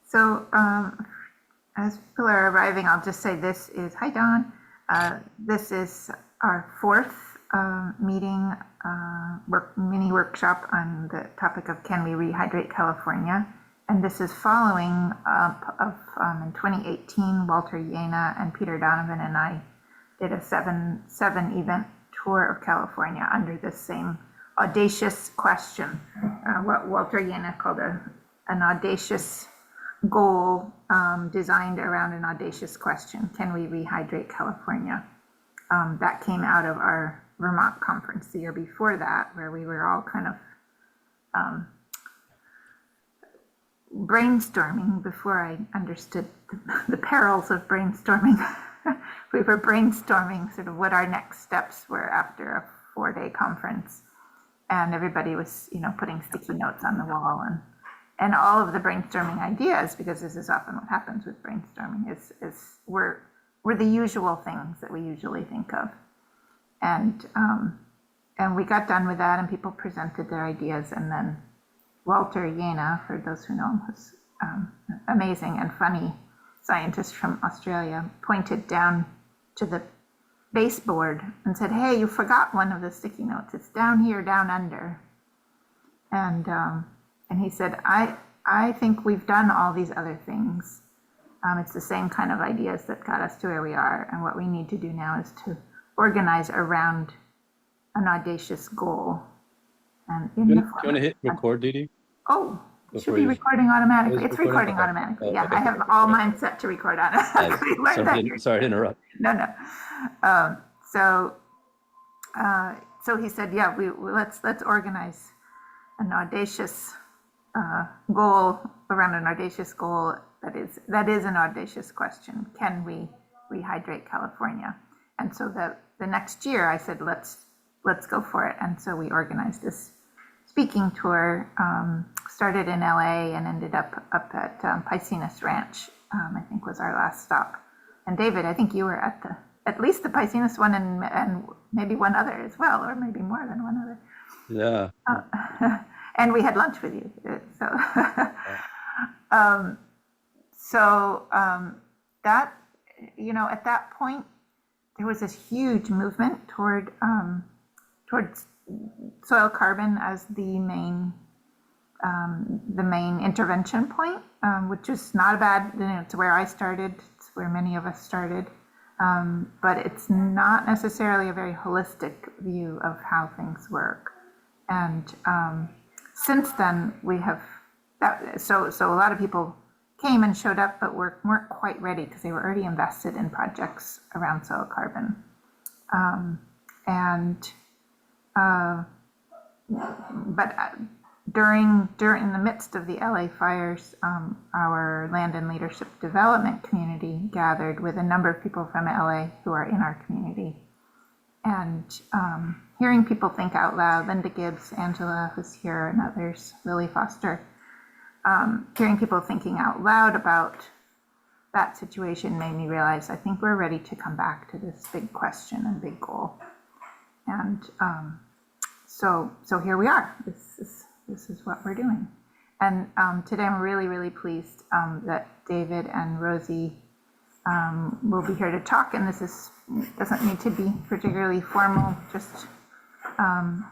So, as people are arriving, I'll just say this is, hi Don, this is our fourth meeting, mini workshop on the topic of can we rehydrate California? And this is following up of, in 2018, Walter Yena and Peter Donovan and I did a seven event tour of California under this same audacious question, what Walter Yena called an audacious goal designed around an audacious question. Can we rehydrate California? That came out of our Vermont conference the year before that, where we were all kind of brainstorming before I understood the perils of brainstorming. We were brainstorming sort of what our next steps were after a 4-day conference. And everybody was, putting sticky notes on the wall and all of the brainstorming ideas, because this is often what happens with brainstorming, is we're the usual things that we usually think of. And we got done with that and people presented their ideas, and then Walter Yena, for those who know him, was amazing and funny scientist from Australia, pointed down to the baseboard and said, hey, you forgot one of the sticky notes. It's down here, down under. And he said, I think we've done all these other things. It's the same kind of ideas that got us to where we are. And what we need to do now is to organize around an audacious goal. And do you want to hit record, Didi? Oh, it should be recording automatically. It's recording automatically. Yeah, I have all mine set to record automatically. Sorry to interrupt. No. So he said, yeah, let's organize an audacious goal around an audacious goal that is an audacious question. Can we rehydrate California? And so the next year I said, let's go for it. And so we organized this speaking tour, started in LA and ended up at Piscinas Ranch, I think was our last stop. And David, I think you were at least the Piscinas one and maybe one other as well, or maybe more than one other. Yeah. And we had lunch with you. So, that, at that point, there was this huge movement towards soil carbon as the main intervention point, which is not a bad, it's where I started, it's where many of us started, but it's not necessarily a very holistic view of how things work. And since then we have that, so a lot of people came and showed up, but weren't quite ready because they were already invested in projects around soil carbon. But during the midst of the LA fires, our land and leadership development community gathered with a number of people from LA who are in our community, and hearing people think out loud, Linda Gibbs, Angela, who's here, and others, Lily Foster, hearing people thinking out loud about that situation made me realize I think we're ready to come back to this big question and big goal. And so here we are. This is what we're doing. And today I'm really, really pleased that David and Rosie will be here to talk. And this doesn't need to be particularly formal,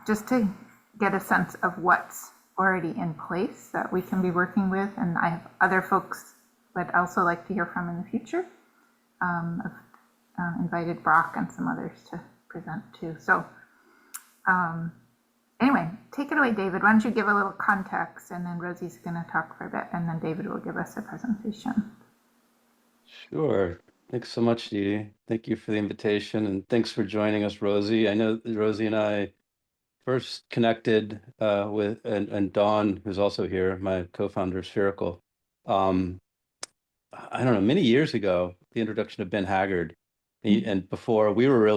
just to get a sense of what's already in place that we can be working with. And I have other folks that I'd also like to hear from in the future. I've invited Brock and some others to present too. So anyway, take it away, David. Why don't you give a little context, and then Rosie's going to talk for a bit, and then David will give us a presentation. Sure. Thanks so much, Didi. Thank you for the invitation, and thanks for joining us, Rosie. I know Rosie and I first connected with, and Dawn, who's also here, my co-founder of Spherical. I don't know, many years ago, the introduction of Ben Haggard. And before we were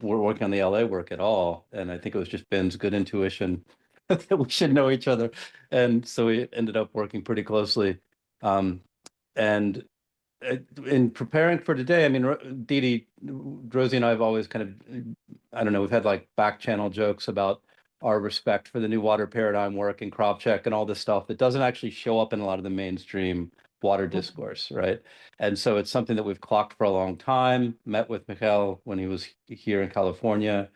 working on the LA work at all. And I think it was just Ben's good intuition that we should know each other. And so we ended up working pretty closely. And in preparing for today, I mean, Didi, Rosie and I have always kind of, I don't know, we've had like back channel jokes about our respect for the new water paradigm work and crop check and all this stuff that doesn't actually show up in a lot of the mainstream water discourse, right? And so it's something that we've clocked for a long time, met with Mikhail when he was here in California.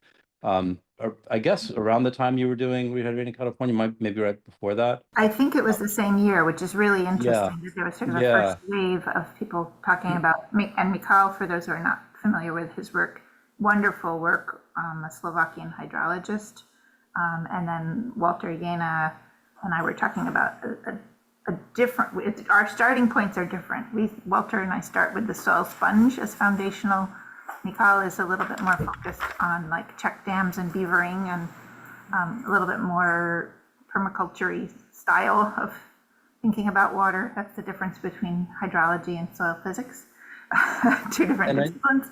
Or I guess around the time you were doing Rehydrating California, maybe right before that. I think it was the same year, which is really Yeah, interesting, that there was sort of a yeah. first wave of people talking about, and Mikhail, for those who are not familiar with his work, wonderful work, a Slovakian hydrologist. And then Walter Jena and I were talking about a different, our starting points are different. Walter and I start with the soil sponge as foundational. Mikhail is a little bit more focused on like check dams and beavering, and a little bit more permaculture style of thinking about water. That's the difference between hydrology and soil physics. Two different disciplines.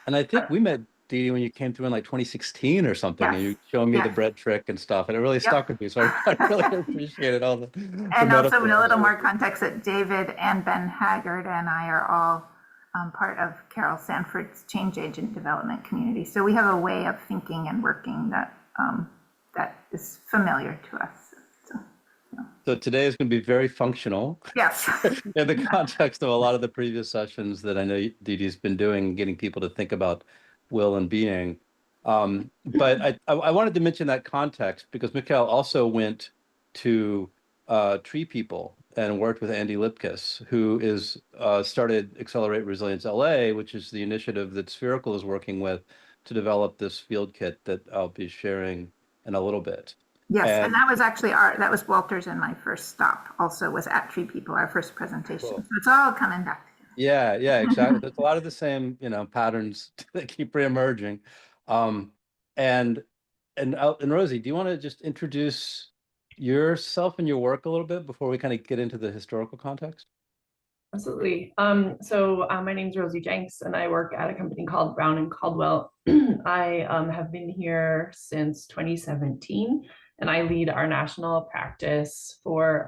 And I think we met, Dee, when you came through in like 2016 or something, and you showed me the bread trick and stuff, and it really stuck with me. So I really appreciated all the and also, a little more context, that David and Ben Haggard and I are all part of Carol Sanford's change agent development community. So we have a way of thinking and working that that is familiar to us. So today is going to be very functional. Yes. In the context of a lot of the previous sessions that I know Dee Dee's been doing, getting people to think about will and being. But I wanted to mention that context because Mikhail also went to Tree People and worked with Andy Lipkiss, who is started Accelerate Resilience LA, which is the initiative that Spherical is working with to develop this field kit that I'll be sharing in a little bit. Yes, and that was actually that was Walter's and my first stop, also was at Tree People, our first presentation. Cool. So it's all coming back together. Yeah, exactly. There's a lot of the same, patterns that keep reemerging. And Rosie, do you want to just introduce yourself and your work a little bit before we kind of get into the historical context? Absolutely. So my name is Rosie Jenks, and I work at a company called Brown and Caldwell. I have been here since 2017, and I lead our national practice for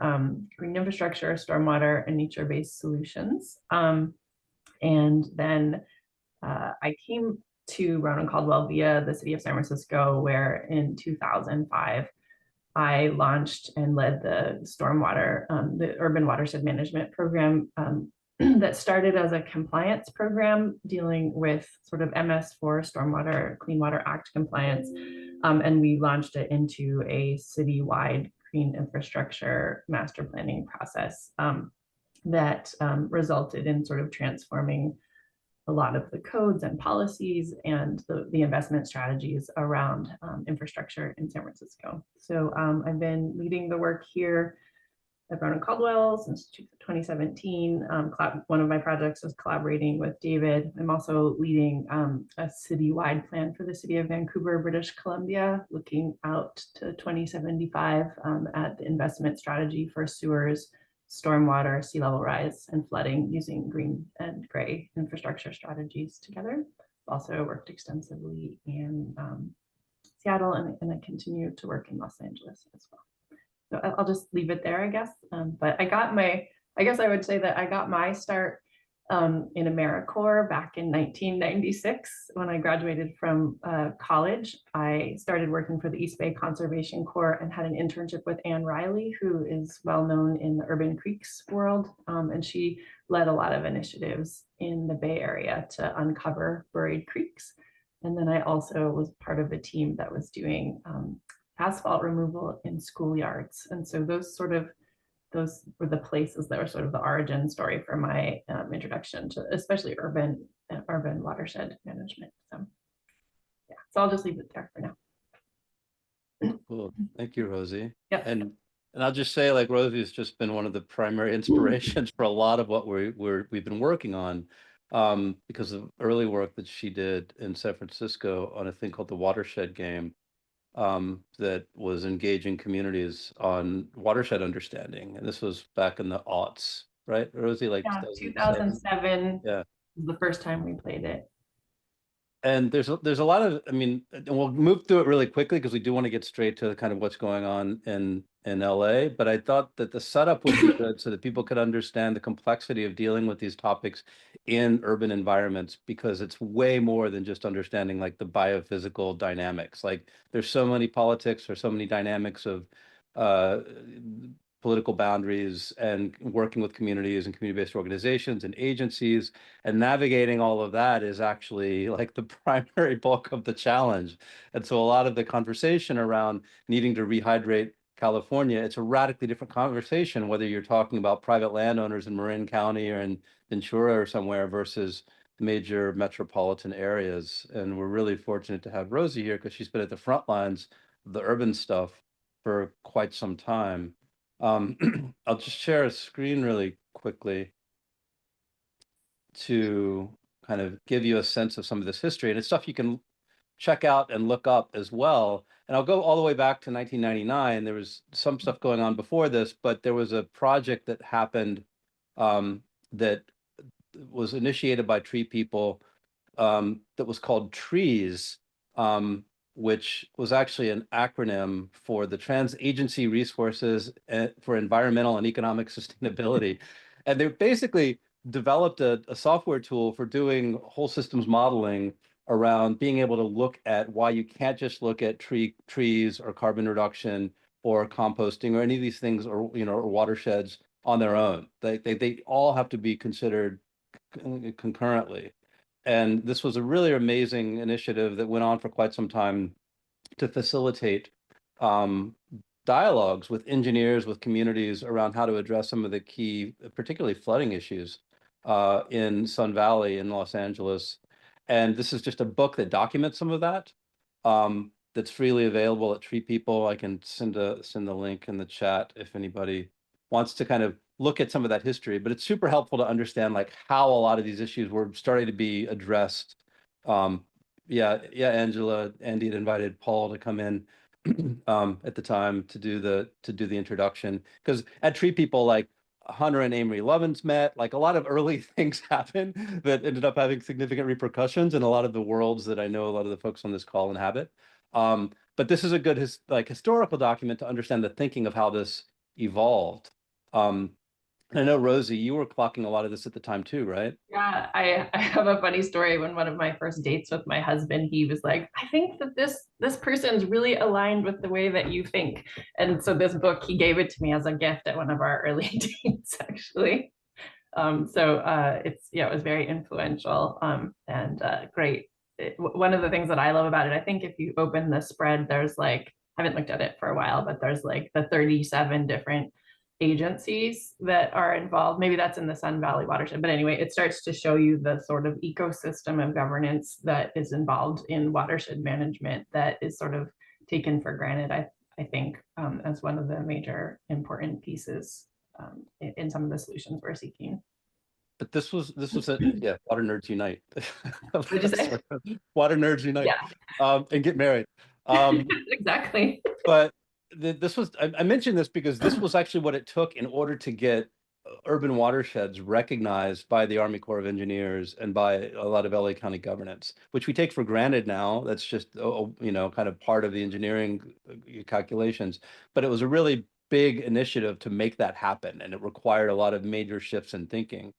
green infrastructure, stormwater, and nature-based solutions. And then I came to Brown and Caldwell via the city of San Francisco, where in 2005, I launched and led the stormwater, the urban watershed management program that started as a compliance program dealing with sort of MS4 Stormwater Clean Water Act compliance. And we launched it into a citywide green infrastructure master planning process that resulted in sort of transforming a lot of the codes and policies and the investment strategies around infrastructure in San Francisco. So I've been leading the work here at Brown and Caldwell since 2017. One of my projects is collaborating with David. I'm also leading a citywide plan for the city of Vancouver, British Columbia, looking out to 2075 at the investment strategy for sewers, stormwater, sea level rise, and flooding using green and gray infrastructure strategies together. I've also worked extensively in Seattle, and I continue to work in Los Angeles as well. So I'll just leave it there, I guess. But I guess I would say that I got my start in AmeriCorps back in 1996 when I graduated from college. I started working for the East Bay Conservation Corps and had an internship with Anne Riley, who is well known in the urban creeks world. And she led a lot of initiatives in the Bay Area to uncover buried creeks. And then I also was part of a team that was doing asphalt removal in schoolyards. And so those were the places that were sort of the origin story for my introduction to especially urban watershed management. So yeah, so I'll just leave it there for now. Cool. Thank you, Rosie. Yeah. And I'll just say, like, Rosie has just been one of the primary inspirations for a lot of what we've been working on because of early work that she did in San Francisco on a thing called the Watershed Game. That was engaging communities on watershed understanding. And this was back in the aughts, right, Rosie? Like 2007. Yeah. Was the first time we played it. And there's a lot of, I mean, and we'll move through it really quickly because we do want to get straight to kind of what's going on in LA. But I thought that the setup would be good so that people could understand the complexity of dealing with these topics in urban environments, because it's way more than just understanding like the biophysical dynamics. Like there's so many politics or so many dynamics of uh, political boundaries and working with communities and community-based organizations and agencies, and navigating all of that is actually like the primary bulk of the challenge. And so a lot of the conversation around needing to rehydrate California, it's a radically different conversation, whether you're talking about private landowners in Marin County or in Ventura or somewhere versus major metropolitan areas. And we're really fortunate to have Rosie here because she's been at the front lines of the urban stuff for quite some time. I'll just share a screen really quickly to kind of give you a sense of some of this history. And it's stuff you can check out and look up as well. And I'll go all the way back to 1999. There was some stuff going on before this, but there was a project that happened that was initiated by Tree People that was called TREES, which was actually an acronym for the Trans-Agency Resources for Environmental and Economic Sustainability. And they basically developed a software tool for doing whole systems modeling around being able to look at why you can't just look at trees or carbon reduction or composting or any of these things, or or watersheds on their own. They all have to be considered concurrently. And this was a really amazing initiative that went on for quite some time to facilitate dialogues with engineers, with communities around how to address some of the key, particularly flooding issues in Sun Valley in Los Angeles. And this is just a book that documents some of that. That's freely available at Tree People. I can send the link in the chat if anybody wants to kind of look at some of that history, but it's super helpful to understand like how a lot of these issues were starting to be addressed. Yeah, Angela, Andy had invited Paul to come in at the time to do the introduction, because at Tree People, like Hunter and Amory Lovins met, like a lot of early things happened that ended up having significant repercussions in a lot of the worlds that I know a lot of the folks on this call inhabit. But this is a good historical document to understand the thinking of how this evolved. I know, Rosie, you were clocking a lot of this at the time too, right? Yeah, I have a funny story. When one of my first dates with my husband, he was like, I think that this person's really aligned with the way that you think. And so this book, he gave it to me as a gift at one of our early dates, actually. It was very influential and great. One of the things that I love about it, I think if you open the spread, there's like, I haven't looked at it for a while, but there's like the 37 different agencies that are involved. Maybe that's in the Sun Valley watershed, but anyway, it starts to show you the sort of ecosystem of governance that is involved in watershed management that is sort of taken for granted, I think, as one of the major important pieces in some of the solutions we're seeking. But this was yeah, Water Nerds Unite. What'd you say? Water Nerds Unite. Yeah. And get married. Exactly. But this was, I mentioned this because this was actually what it took in order to get urban watersheds recognized by the Army Corps of Engineers and by a lot of LA County governance, which we take for granted now. That's just, kind of part of the engineering calculations. But it was a really big initiative to make that happen, and it required a lot of major shifts in thinking.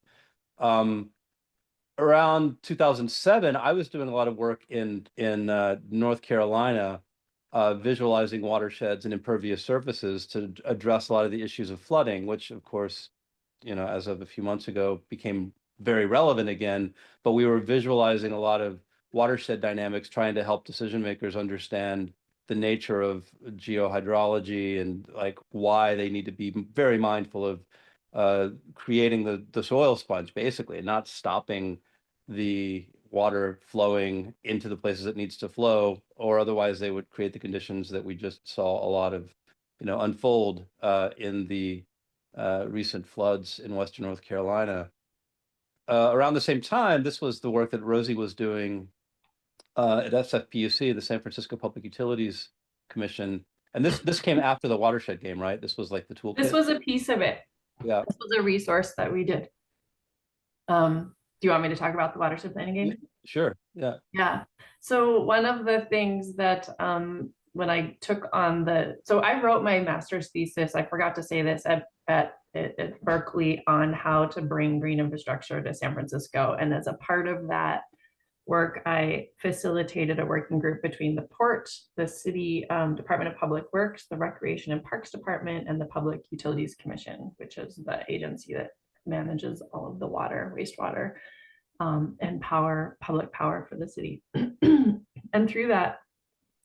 Around 2007, I was doing a lot of work in North Carolina, visualizing watersheds and impervious surfaces to address a lot of the issues of flooding, which of course, as of a few months ago, became very relevant again. But we were visualizing a lot of watershed dynamics, trying to help decision makers understand the nature of geohydrology and like why they need to be very mindful of creating the soil sponge, basically, and not stopping the water flowing into the places it needs to flow, or otherwise they would create the conditions that we just saw a lot of, unfold in the recent floods in Western North Carolina. Around the same time, this was the work that Rosie was doing at SFPUC, the San Francisco Public Utilities Commission. And this came after the watershed game, right? This was like the toolkit. This was a piece of it. Yeah. This was a resource that we did. Do you want me to talk about the watershed planning game? Sure. Yeah. Yeah. So one of the things that when I took on so I wrote my master's thesis, I forgot to say this at Berkeley on how to bring green infrastructure to San Francisco. And as a part of that work, I facilitated a working group between the port, the city Department of Public Works, the Recreation and Parks Department, and the Public Utilities Commission, which is the agency that manages all of the water, wastewater, and public power for the city. And through that,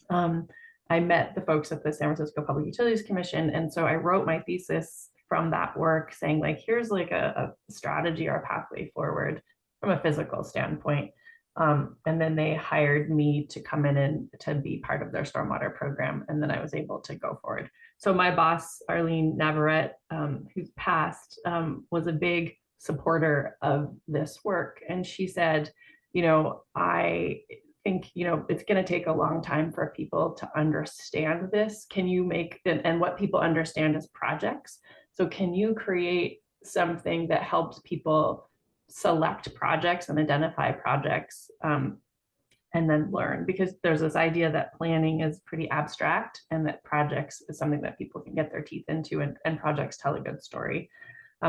I met the folks at the San Francisco Public Utilities Commission. And so I wrote my thesis from that work saying, like, here's like a strategy or a pathway forward from a physical standpoint. And then they hired me to come in and to be part of their stormwater program. And then I was able to go forward. So my boss, Arlene Navarrete, who's passed, was a big supporter of this work. And she said, I think, it's going to take a long time for people to understand this. Can you make, and what people understand as projects. So can you create something that helps people select projects and identify projects, and then learn? Because there's this idea that planning is pretty abstract and that projects is something that people can get their teeth into, and projects tell a good story.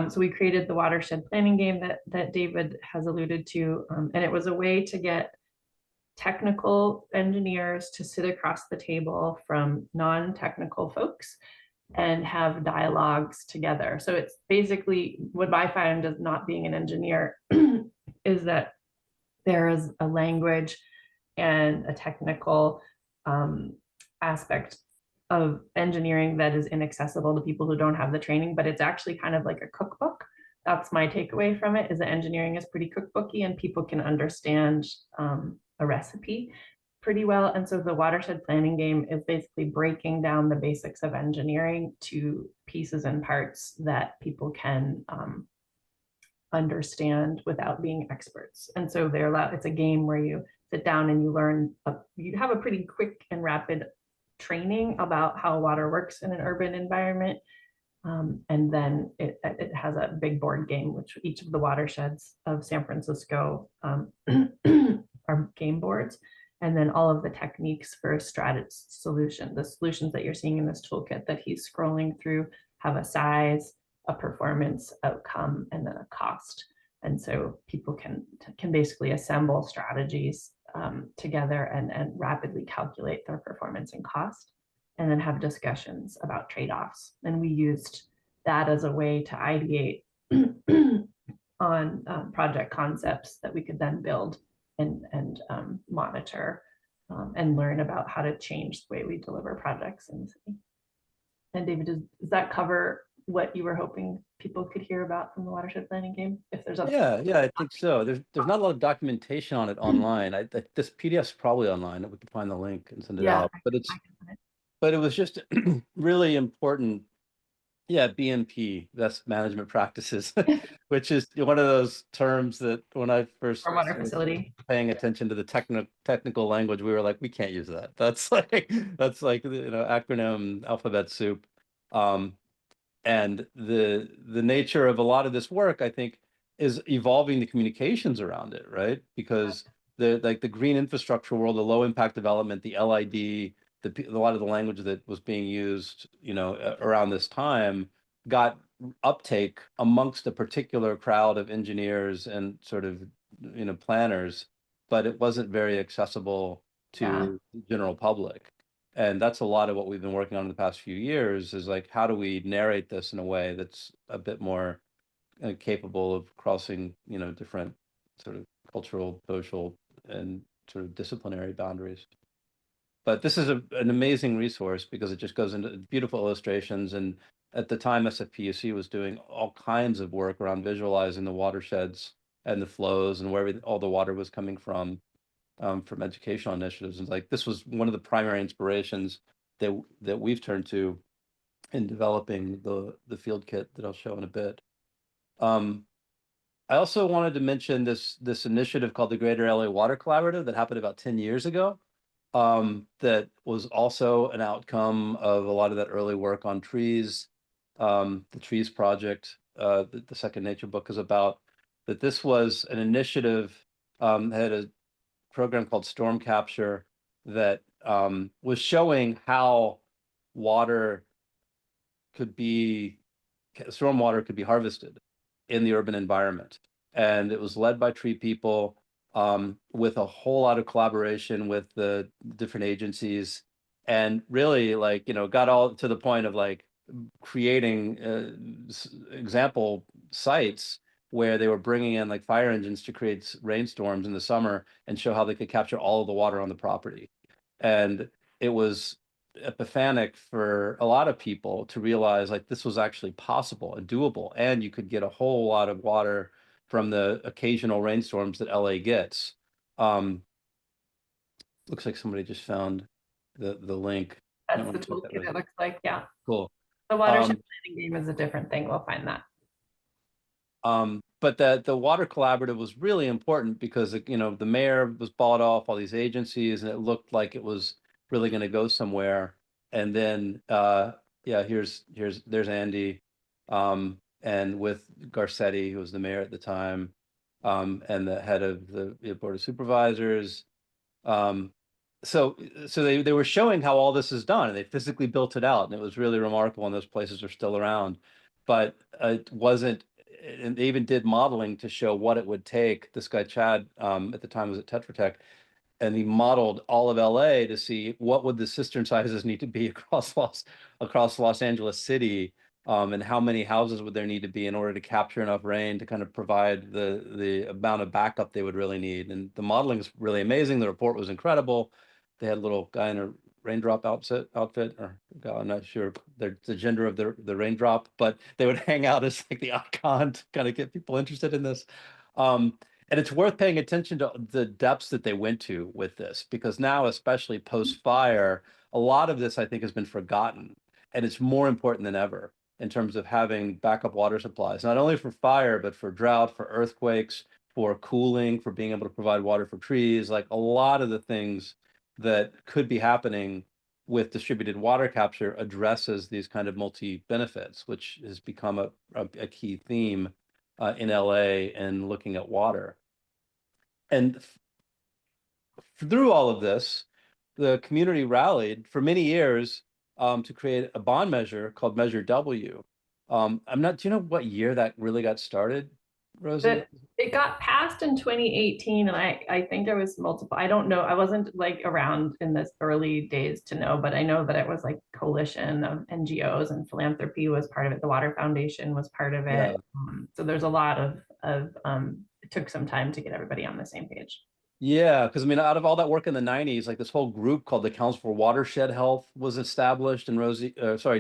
So we created the watershed planning game that David has alluded to, and it was a way to get technical engineers to sit across the table from non-technical folks and have dialogues together. So it's basically what I find as not being an engineer is that there is a language and a technical aspect of engineering that is inaccessible to people who don't have the training, but it's actually kind of like a cookbook. That's my takeaway from it, is that engineering is pretty cookbooky and people can understand a recipe pretty well. And so the watershed planning game is basically breaking down the basics of engineering to pieces and parts that people can understand without being experts. And so it's a game where you sit down and you learn, you have a pretty quick and rapid training about how water works in an urban environment. And then it has a big board game, which each of the watersheds of San Francisco are game boards. And then all of the techniques for the solutions that you're seeing in this toolkit that he's scrolling through have a size, a performance outcome, and then a cost. And so people can basically assemble strategies together and rapidly calculate their performance and cost, and then have discussions about trade-offs. And we used that as a way to ideate on project concepts that we could then build and monitor and learn about how to change the way we deliver projects in the city. And David, does that cover what you were hoping people could hear about from the watershed planning game? If there's Yeah, I think so. There's not a lot of documentation on it online. This PDF's probably online. We can find the link and send it out. But it was just really important. Yeah, BMP, best management practices, which is one of those terms that when I first water facility paying attention to the technical language, we were like, we can't use that. That's like acronym alphabet soup. And the nature of a lot of this work, I think, is evolving the communications around it, right? Because the green infrastructure world, the low impact development, the LID, a lot of the language that was being used, around this time got uptake amongst a particular crowd of engineers and sort of, planners, but it wasn't very accessible to the general public. And that's a lot of what we've been working on in the past few years, is like, how do we narrate this in a way that's a bit more capable of crossing, different sort of cultural, social, and sort of disciplinary boundaries. But this is an amazing resource because it just goes into beautiful illustrations. And at the time, SFPUC was doing all kinds of work around visualizing the watersheds and the flows and where all the water was coming from educational initiatives. And like, this was one of the primary inspirations that we've turned to in developing the field kit that I'll show in a bit. I also wanted to mention this initiative called the Greater LA Water Collaborative that happened about 10 years ago. That was also an outcome of a lot of that early work on trees. The Trees Project, the Second Nature book is about, that this was an initiative, had program called Storm Capture that was showing how water could be, stormwater could be harvested in the urban environment. And it was led by tree people with a whole lot of collaboration with the different agencies, and really, like, you know, got all to the point of like creating example sites where they were bringing in like fire engines to create rainstorms in the summer and show how they could capture all of the water on the property. And it was epiphanic for a lot of people to realize like this was actually possible and doable, and you could get a whole lot of water from the occasional rainstorms that LA gets. Looks like somebody just found the link. I That's don't the want to put that toolkit, right. it looks like, yeah. Cool. The watershed planning game is a different thing. We'll find that. But the water collaborative was really important because, you know, the mayor was bought off all these agencies and it looked like it was really going to go somewhere. And then, yeah, there's Andy, and with Garcetti, who was the mayor at the time, and the head of the Board of Supervisors. So they were showing how all this is done, and they physically built it out, and it was really remarkable, and those places are still around. But it wasn't, and they even did modeling to show what it would take. This guy, Chad, at the time was at Tetra Tech, and he modeled all of LA to see what would the cistern sizes need to be across Los Angeles City, and how many houses would there need to be in order to capture enough rain to kind of provide the amount of backup they would really need. And the modeling is really amazing. The report was incredible. They had a little guy in a raindrop outfit, or I'm not sure the gender of the raindrop, but they would hang out as like the icon to kind of get people interested in this. And it's worth paying attention to the depths that they went to with this, because now, especially post-fire, a lot of this, I think, has been forgotten. And it's more important than ever in terms of having backup water supplies, not only for fire, but for drought, for earthquakes, for cooling, for being able to provide water for trees, like a lot of the things that could be happening with distributed water capture addresses these kind of multi-benefits, which has become a key theme in LA and looking at water. And through all of this, the community rallied for many years to create a bond measure called Measure W. Do you know what year that really got started, Rosie? It got passed in 2018, and I think there was multiple, I don't know, I wasn't like around in this early days to know, but I know that it was like coalition of NGOs, and philanthropy was part of it. The Water Foundation was part of it. Yeah. So there's a lot of it took some time to get everybody on the same page. Yeah, because I mean, out of all that work in the 90s, like this whole group called the Council for Watershed Health was established. And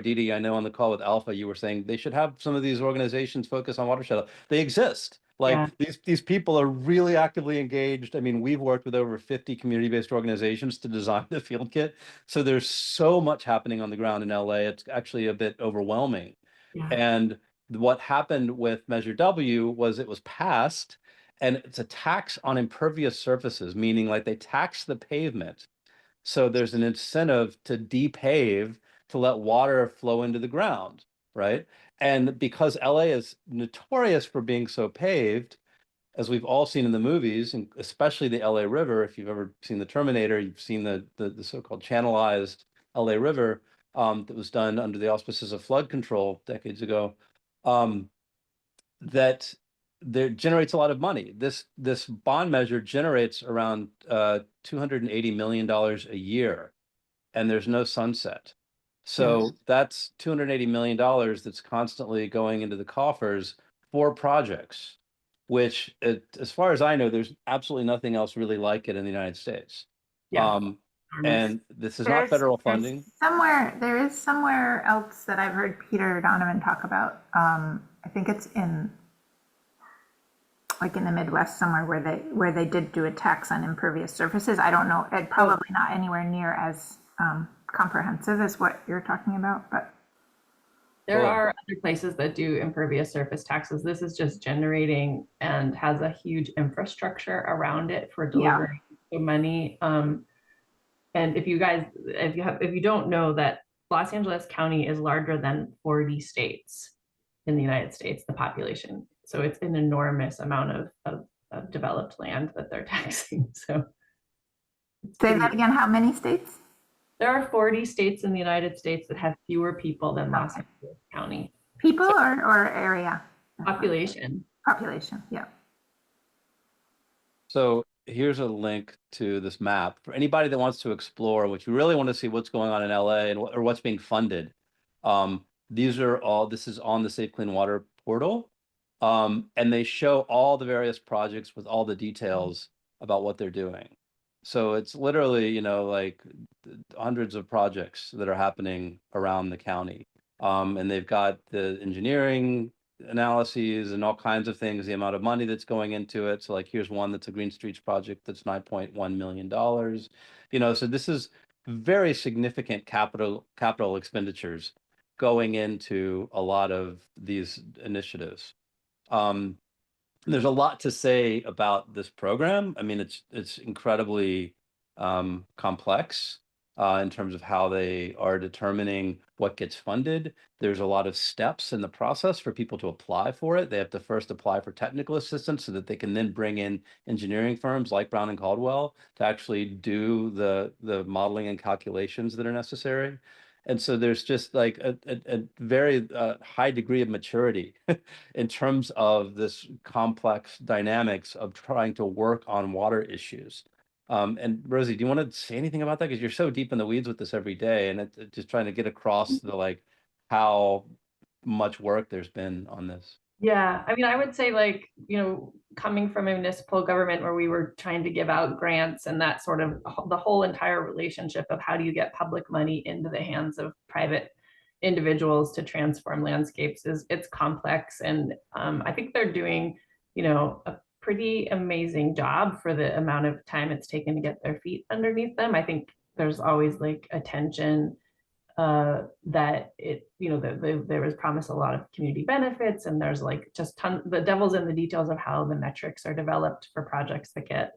Didi, I know on the call with Alpha, you were saying they should have some of these organizations focus on watershed health. They exist. Like Yeah. these people are really actively engaged. I mean, we've worked with over 50 community-based organizations to design the field kit. So there's so much happening on the ground in LA. It's actually a bit overwhelming. Yeah. And what happened with Measure W was it was passed, and it's a tax on impervious surfaces, meaning like they tax the pavement. So there's an incentive to depave to let water flow into the ground, right? And because LA is notorious for being so paved, as we've all seen in the movies, and especially the LA River, if you've ever seen the Terminator, you've seen the so-called channelized LA River that was done under the auspices of flood control decades ago. That there generates a lot of money. This bond measure generates around $280 million a year, and there's no sunset. So that's $280 million that's constantly going into the coffers for projects, which, as far as I know, there's absolutely nothing else really like it in the United States. Yeah. And this is not federal funding. There is somewhere else that I've heard Peter Donovan talk about. I think it's in like in the Midwest somewhere where they did do a tax on impervious surfaces. I don't know, it probably not anywhere near as comprehensive as what you're talking about, but there are other places that do impervious surface taxes. This is just generating and has a huge infrastructure around it for delivering the money. And if you don't know that Los Angeles County is larger than 40 states in the United States, the population. So it's an enormous amount of developed land that they're taxing. So Say that again, how many states? There are 40 states in the United States that have fewer people than Los Angeles County. People So- or area? Population. Population, yeah. So here's a link to this map for anybody that wants to explore, which you really want to see what's going on in LA and or what's being funded. This is on the Safe Clean Water portal. And they show all the various projects with all the details about what they're doing. So it's literally, like hundreds of projects that are happening around the county. And they've got the engineering analyses and all kinds of things, the amount of money that's going into it. So like here's one that's a Green Streets project that's $9.1 million. So this is very significant capital expenditures going into a lot of these initiatives. There's a lot to say about this program. I mean, it's incredibly complex in terms of how they are determining what gets funded. There's a lot of steps in the process for people to apply for it. They have to first apply for technical assistance so that they can then bring in engineering firms like Brown and Caldwell to actually do the modeling and calculations that are necessary. And so there's just like a very high degree of maturity in terms of this complex dynamics of trying to work on water issues. And Rosie, do you want to say anything about that? Because you're so deep in the weeds with this every day, and it's just trying to get across the like how much work there's been on this. Yeah, I mean, I would say like, coming from a municipal government where we were trying to give out grants and that sort of the whole entire relationship of how do you get public money into the hands of private individuals to transform landscapes it's complex. And I think they're doing, a pretty amazing job for the amount of time it's taken to get their feet underneath them. I think there's always like a tension that there was promised a lot of community benefits, and there's like just the devil's in the details of how the metrics are developed for projects that get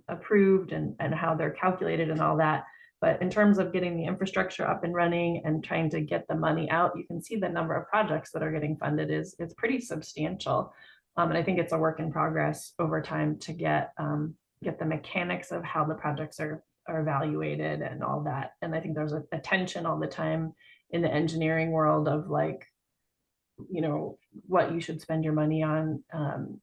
approved and how they're calculated and all that. But in terms of getting the infrastructure up and running and trying to get the money out, you can see the number of projects that are getting funded is pretty substantial. And I think it's a work in progress over time to get the mechanics of how the projects are evaluated and all that. And I think there's a tension all the time in the engineering world of like, what you should spend your money on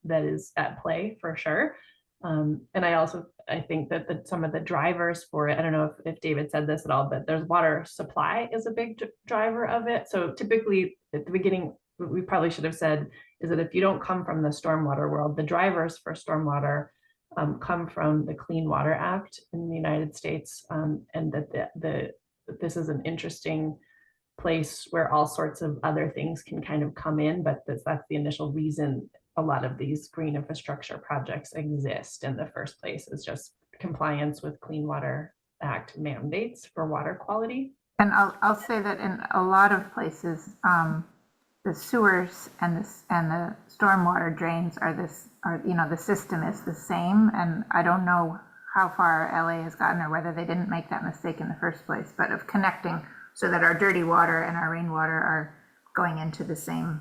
that is at play for sure. And I think that some of the drivers for it, I don't know if David said this at all, but there's water supply is a big driver of it. So typically at the beginning, what we probably should have said is that if you don't come from the stormwater world, the drivers for stormwater come from the Clean Water Act in the United States, and that this is an interesting place where all sorts of other things can kind of come in, but that's the initial reason a lot of these green infrastructure projects exist in the first place, is just compliance with Clean Water Act mandates for water quality. And I'll say that in a lot of places, the sewers and the stormwater drains are the system is the same. And I don't know how far LA has gotten or whether they didn't make that mistake in the first place, but of connecting so that our dirty water and our rainwater are going into the same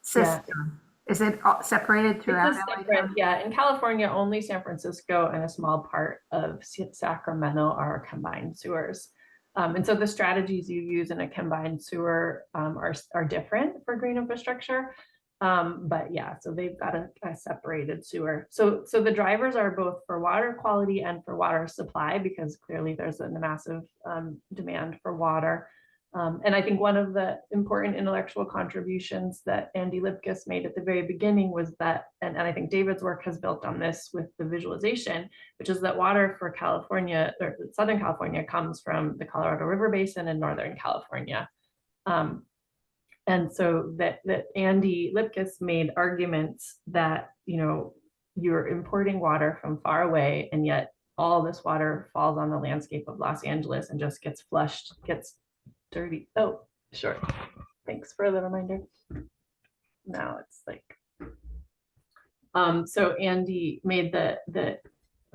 system. Yeah. Is it separated throughout LA? Yeah, in California, only San Francisco and a small part of Sacramento are combined sewers. And so the strategies you use in a combined sewer are different for green infrastructure. But yeah, so they've got a separated sewer. So the drivers are both for water quality and for water supply, because clearly there's a massive demand for water. And I think one of the important intellectual contributions that Andy Lipkiss made at the very beginning was that, and I think David's work has built on this with the visualization, which is that water for California, or Southern California, comes from the Colorado River Basin in Northern California. And so that Andy Lipkiss made arguments that, you're importing water from far away, and yet all this water falls on the landscape of Los Angeles and just gets flushed, gets dirty. Oh, sure. Thanks for the reminder. Now it's like, so Andy made the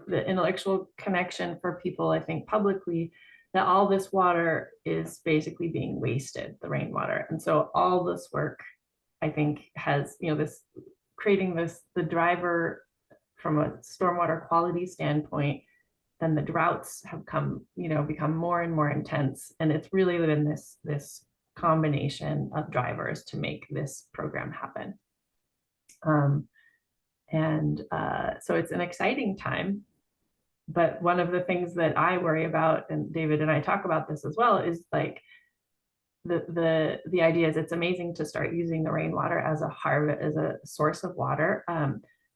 intellectual connection for people, I think publicly, that all this water is basically being wasted, the rainwater. And so all this work, I think, has, this creating the driver from a stormwater quality standpoint, and the droughts have become more and more intense. And it's really been this combination of drivers to make this program happen. So it's an exciting time. But one of the things that I worry about, and David and I talk about this as well, is like the idea is it's amazing to start using the rainwater as a source of water.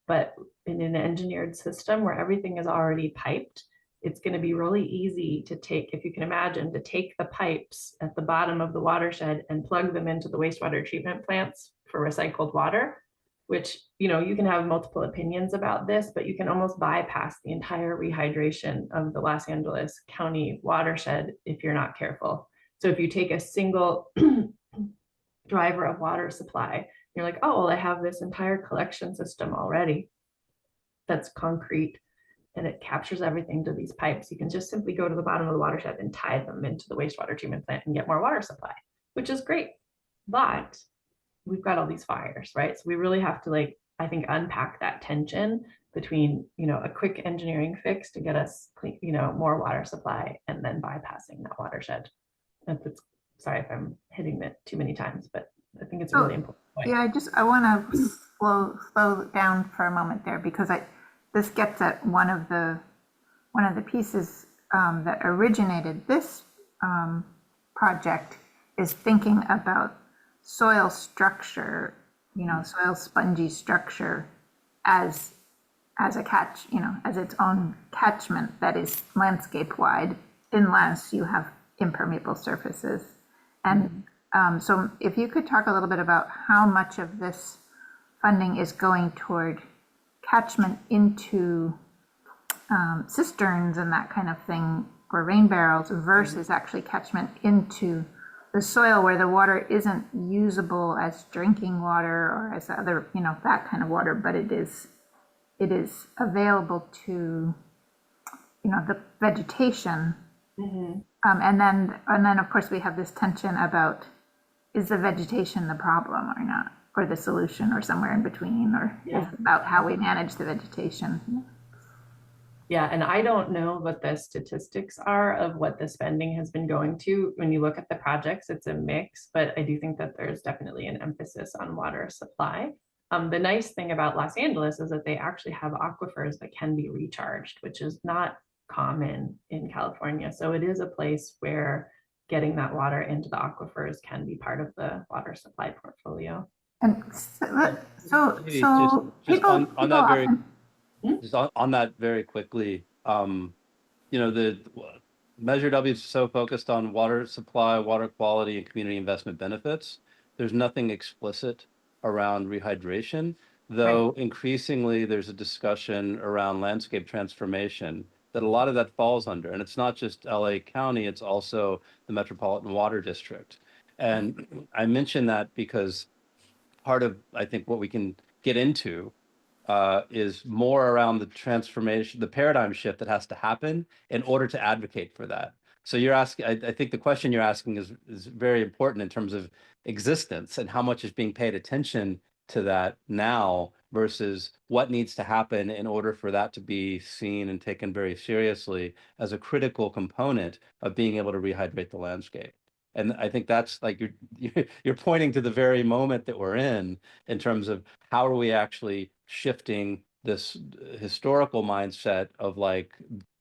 But in an engineered system where everything is already piped, it's going to be really easy to take, if you can imagine, to take the pipes at the bottom of the watershed and plug them into the wastewater treatment plants for recycled water, which, you can have multiple opinions about this, but you can almost bypass the entire rehydration of the Los Angeles County watershed if you're not careful. So if you take a single driver of water supply, you're like, oh, well, I have this entire collection system already that's concrete and it captures everything to these pipes. You can just simply go to the bottom of the watershed and tie them into the wastewater treatment plant and get more water supply, which is great. But we've got all these fires, right? So we really have to, I think, unpack that tension between, a quick engineering fix to get us clean, more water supply, and then bypassing that watershed. Sorry if I'm hitting it too many times, but I think it's a really important point. Yeah, I want to slow down for a moment there, because this gets at one of the pieces that originated this project is thinking about soil structure, soil spongy structure as a catch, as its own catchment that is landscape wide, unless you have impermeable surfaces. And so if you could talk a little bit about how much of this funding is going toward catchment into cisterns and that kind of thing, or rain barrels, versus actually catchment into the soil where the water isn't usable as drinking water or as other, that kind of water, but it is available to, the vegetation. Mm-hmm. And then of course we have this tension about, is the vegetation the problem or not, or the solution, or somewhere in between, or is it about how we manage the vegetation? Yeah, and I don't know what the statistics are of what the spending has been going to. When you look at the projects, it's a mix, but I do think that there's definitely an emphasis on water supply. The nice thing about Los Angeles is that they actually have aquifers that can be recharged, which is not common in California. So it is a place where getting that water into the aquifers can be part of the water supply portfolio. And so people on that very often, just on that very quickly, the Measure W is so focused on water supply, water quality, and community investment benefits. There's nothing explicit around rehydration, though increasingly there's a discussion around landscape transformation that a lot of that falls under. And it's not just LA County, it's also the Metropolitan Water District. And I mention that because part of, I think, what we can get into is more around the transformation, the paradigm shift that has to happen in order to advocate for that. So you're asking, I think the question you're asking is very important in terms of existence and how much is being paid attention to that now versus what needs to happen in order for that to be seen and taken very seriously as a critical component of being able to rehydrate the landscape. And I think that's like you're pointing to the very moment that we're in terms of how are we actually shifting this historical mindset of like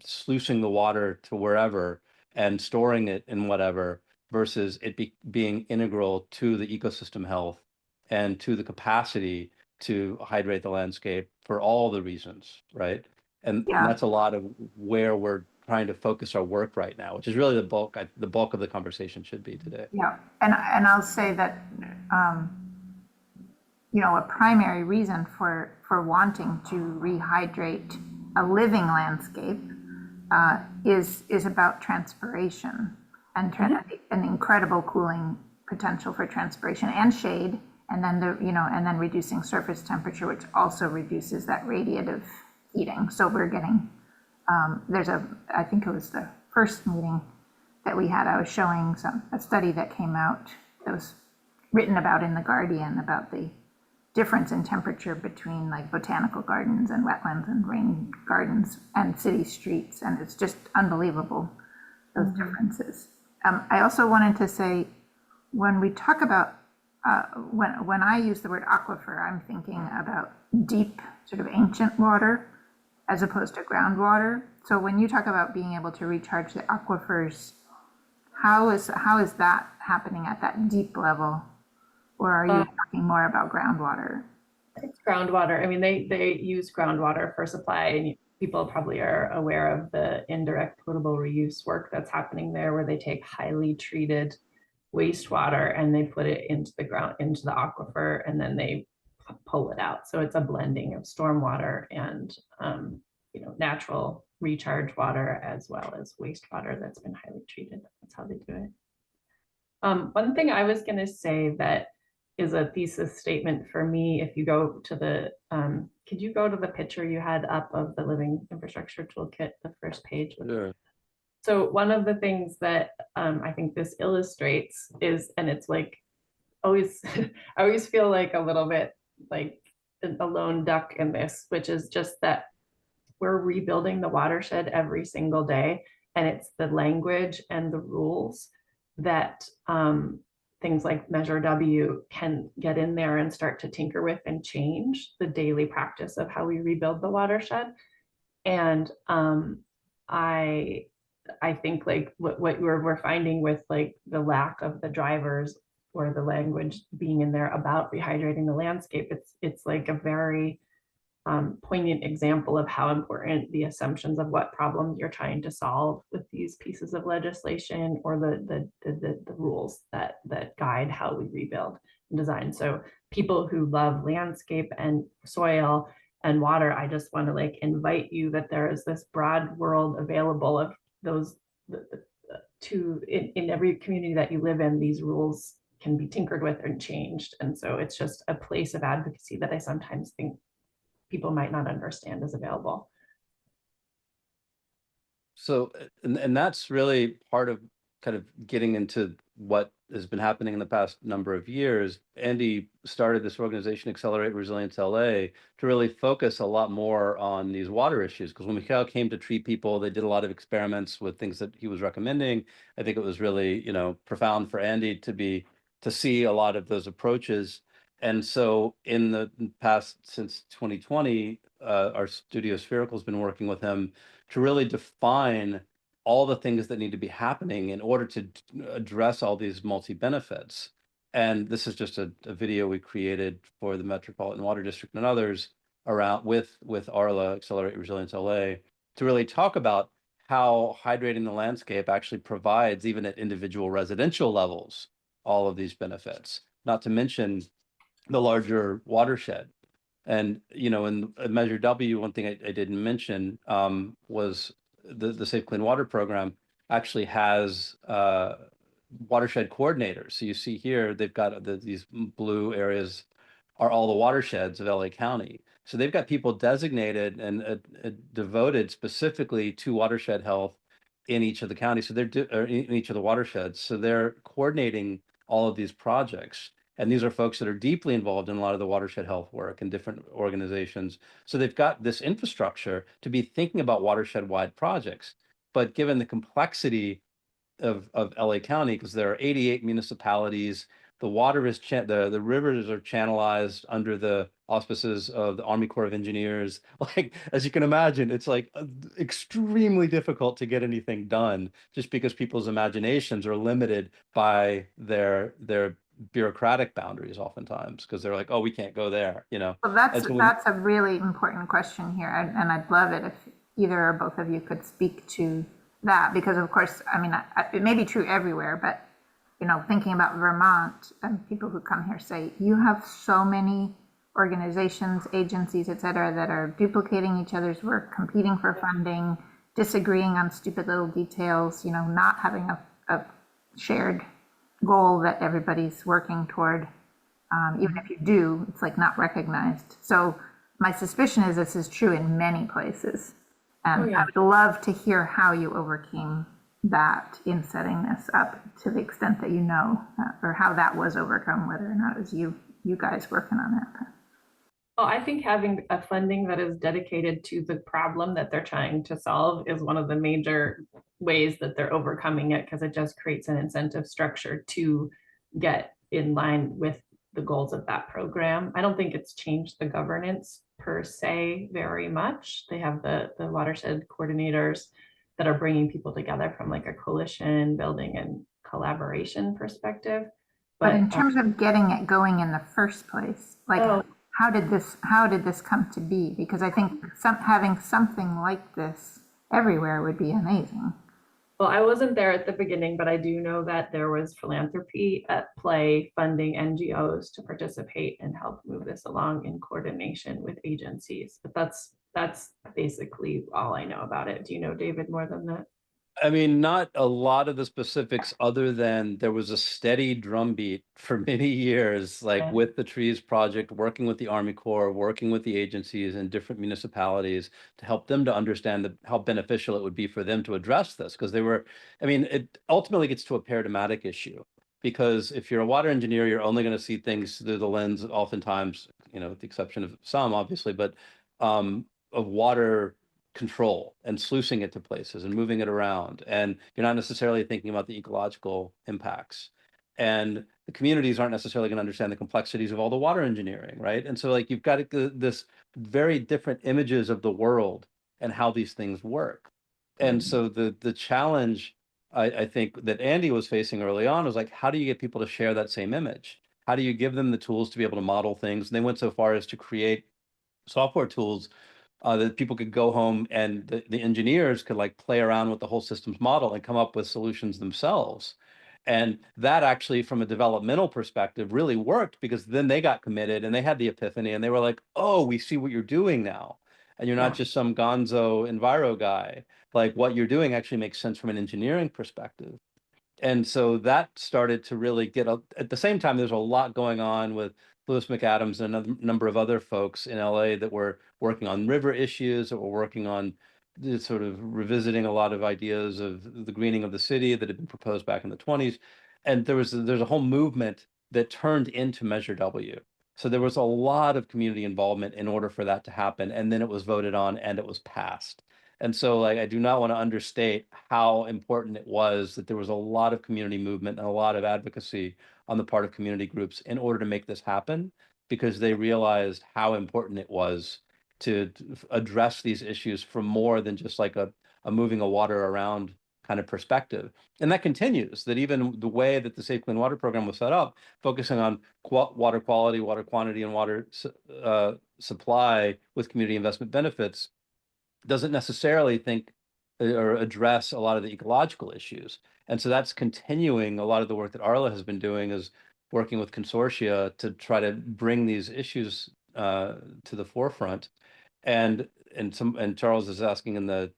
sluicing the water to wherever and storing it in whatever versus it being integral to the ecosystem health and to the capacity to hydrate the landscape for all the reasons, right? And that's a lot of where we're trying to focus our work right now, which is really the bulk of the conversation should be today. Yeah, and I'll say that a primary reason for wanting to rehydrate a living landscape is about transpiration and an incredible cooling potential for transpiration and shade, and then and then reducing surface temperature, which also reduces that radiative heating. So we're getting I think it was the first meeting that we had, I was showing a study that came out that was written about in The Guardian about the difference in temperature between like botanical gardens and wetlands and rain gardens and city streets. And it's just unbelievable, those differences. I also wanted to say, when we talk about, when I use the word aquifer, I'm thinking about deep, sort of ancient water as opposed to groundwater. So when you talk about being able to recharge the aquifers, how is that happening at that deep level? Or are you talking more about groundwater? It's groundwater. I mean, they use groundwater for supply, and people probably are aware of the indirect potable reuse work that's happening there, where they take highly treated wastewater and they put it into the ground, into the aquifer, and then they pull it out. So it's a blending of stormwater and natural recharge water as well as wastewater that's been highly treated. That's how they do it. One thing I was going to say that is a thesis statement for me, if you go to the, could you go to the picture you had up of the Living Infrastructure Toolkit, the first page? Sure. So one of the things that I think this illustrates is, and it's like always, I always feel like a little bit like a lone duck in this, which is just that we're rebuilding the watershed every single day. And it's the language and the rules that things like Measure W can get in there and start to tinker with and change the daily practice of how we rebuild the watershed. And I think like what we're finding with like the lack of the drivers or the language being in there about rehydrating the landscape, it's like a very poignant example of how important the assumptions of what problems you're trying to solve with these pieces of legislation or the rules that guide how we rebuild and design. So people who love landscape and soil and water, I just want to like invite you that there is this broad world available of those in every community that you live in. These rules can be tinkered with and changed. And so it's just a place of advocacy that I sometimes think people might not understand is available. So, and that's really part of kind of getting into what has been happening in the past number of years. Andy started this organization, Accelerate Resilience LA, to really focus a lot more on these water issues. Because when Mikhail came to treat people, they did a lot of experiments with things that he was recommending. I think it was really, profound for Andy to see a lot of those approaches. And so in the past, since 2020, our studio Spherical has been working with him to really define all the things that need to be happening in order to address all these multi-benefits. And this is just a video we created for the Metropolitan Water District and others around with ARLA, Accelerate Resilience LA, to really talk about how hydrating the landscape actually provides, even at individual residential levels, all of these benefits, not to mention the larger watershed. And, in Measure W, one thing I didn't mention was the Safe Clean Water program actually has watershed coordinators. So you see here, they've got these blue areas are all the watersheds of LA County. So they've got people designated and devoted specifically to watershed health in each of the counties. So they're in each of the watersheds. So they're coordinating all of these projects. And these are folks that are deeply involved in a lot of the watershed health work in different organizations. So they've got this infrastructure to be thinking about watershed-wide projects. But given the complexity of LA County, because there are 88 municipalities, the water is the rivers are channelized under the auspices of the Army Corps of Engineers. Like, as you can imagine, it's like extremely difficult to get anything done just because people's imaginations are limited by their bureaucratic boundaries oftentimes, because they're like, oh, we can't go there, Well, that's a really important question here, and I'd love it if either or both of you could speak to that, because of course, I mean, it may be true everywhere, but thinking about Vermont, and people who come here say, you have so many organizations, agencies, et cetera, that are duplicating each other's work, competing for funding, disagreeing on stupid little details, not having a shared goal that everybody's working toward. Even if you do, it's like not recognized. So my suspicion is this is true in many places. And I would love to hear how you overcame that in setting this up, to the extent that or how that was overcome, whether or not it was you guys working on that. Well, I think having a funding that is dedicated to the problem that they're trying to solve is one of the major ways that they're overcoming it, because it just creates an incentive structure to get in line with the goals of that program. I don't think it's changed the governance per se very much. They have the watershed coordinators that are bringing people together from like a coalition building and collaboration perspective. But in terms of getting it going in the first place, like Oh. how did this come to be? Because I think having something like this everywhere would be amazing. Well, I wasn't there at the beginning, but I do know that there was philanthropy at play funding NGOs to participate and help move this along in coordination with agencies. But that's basically all I know about it. Do you know, David, more than that? I mean, not a lot of the specifics other than there was a steady drumbeat for many years, like Yeah. with the Trees Project, working with the Army Corps, working with the agencies and different municipalities to help them to understand how beneficial it would be for them to address this. Because I mean, it ultimately gets to a paradigmatic issue. Because if you're a water engineer, you're only going to see things through the lens, oftentimes, with the exception of some, obviously, but of water control and sluicing it to places and moving it around. And you're not necessarily thinking about the ecological impacts. And the communities aren't necessarily going to understand the complexities of all the water engineering, right? And so like you've got this very different images of the world and how these things work. And so the challenge I think that Andy was facing early on was like, how do you get people to share that same image? How do you give them the tools to be able to model things? And they went so far as to create software tools that people could go home and the engineers could like play around with the whole systems model and come up with solutions themselves. And that actually, from a developmental perspective, really worked because then they got committed and they had the epiphany and they were like, oh, we see what you're doing now. And you're not Yeah. just some gonzo enviro guy. Like what you're doing actually makes sense from an engineering perspective. And so that started to really at the same time, there's a lot going on with Lewis McAdams and a number of other folks in LA that were working on river issues, that were working on sort of revisiting a lot of ideas of the greening of the city that had been proposed back in the 20s. And there's a whole movement that turned into Measure W. So there was a lot of community involvement in order for that to happen. And then it was voted on and it was passed. And so like I do not want to understate how important it was that there was a lot of community movement and a lot of advocacy on the part of community groups in order to make this happen, because they realized how important it was to address these issues from more than just like a moving a water around kind of perspective. And that continues, that even the way that the Safe Clean Water Program was set up, focusing on water quality, water quantity, and water supply with community investment benefits, doesn't necessarily think or address a lot of the ecological issues. And so that's continuing a lot of the work that Arla has been doing, is working with consortia to try to bring these issues to the forefront. And Charles is asking in the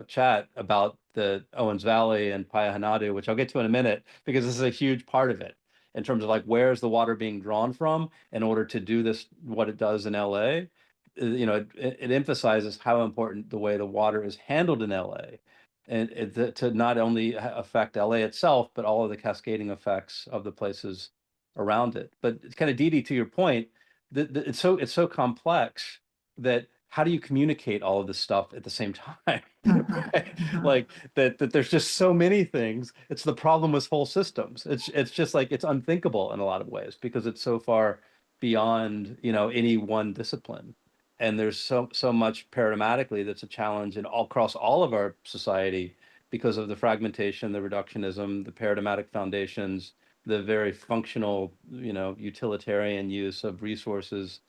chat about the Owens Valley and Payahanadu, which I'll get to in a minute, because this is a huge part of it in terms of like, where's the water being drawn from in order to do this, what it does in LA. It emphasizes how important the way the water is handled in LA, and to not only affect LA itself, but all of the cascading effects of the places around it. But it's kind of Dee, to your point, it's so complex that how do you communicate all of this stuff at the same time? Right? Like that there's just so many things. It's the problem with whole systems. It's just like it's unthinkable in a lot of ways because it's so far beyond any one discipline. And there's so much paradigmatically that's a challenge across all of our society because of the fragmentation, the reductionism, the paradigmatic foundations, the very functional, utilitarian use of resources.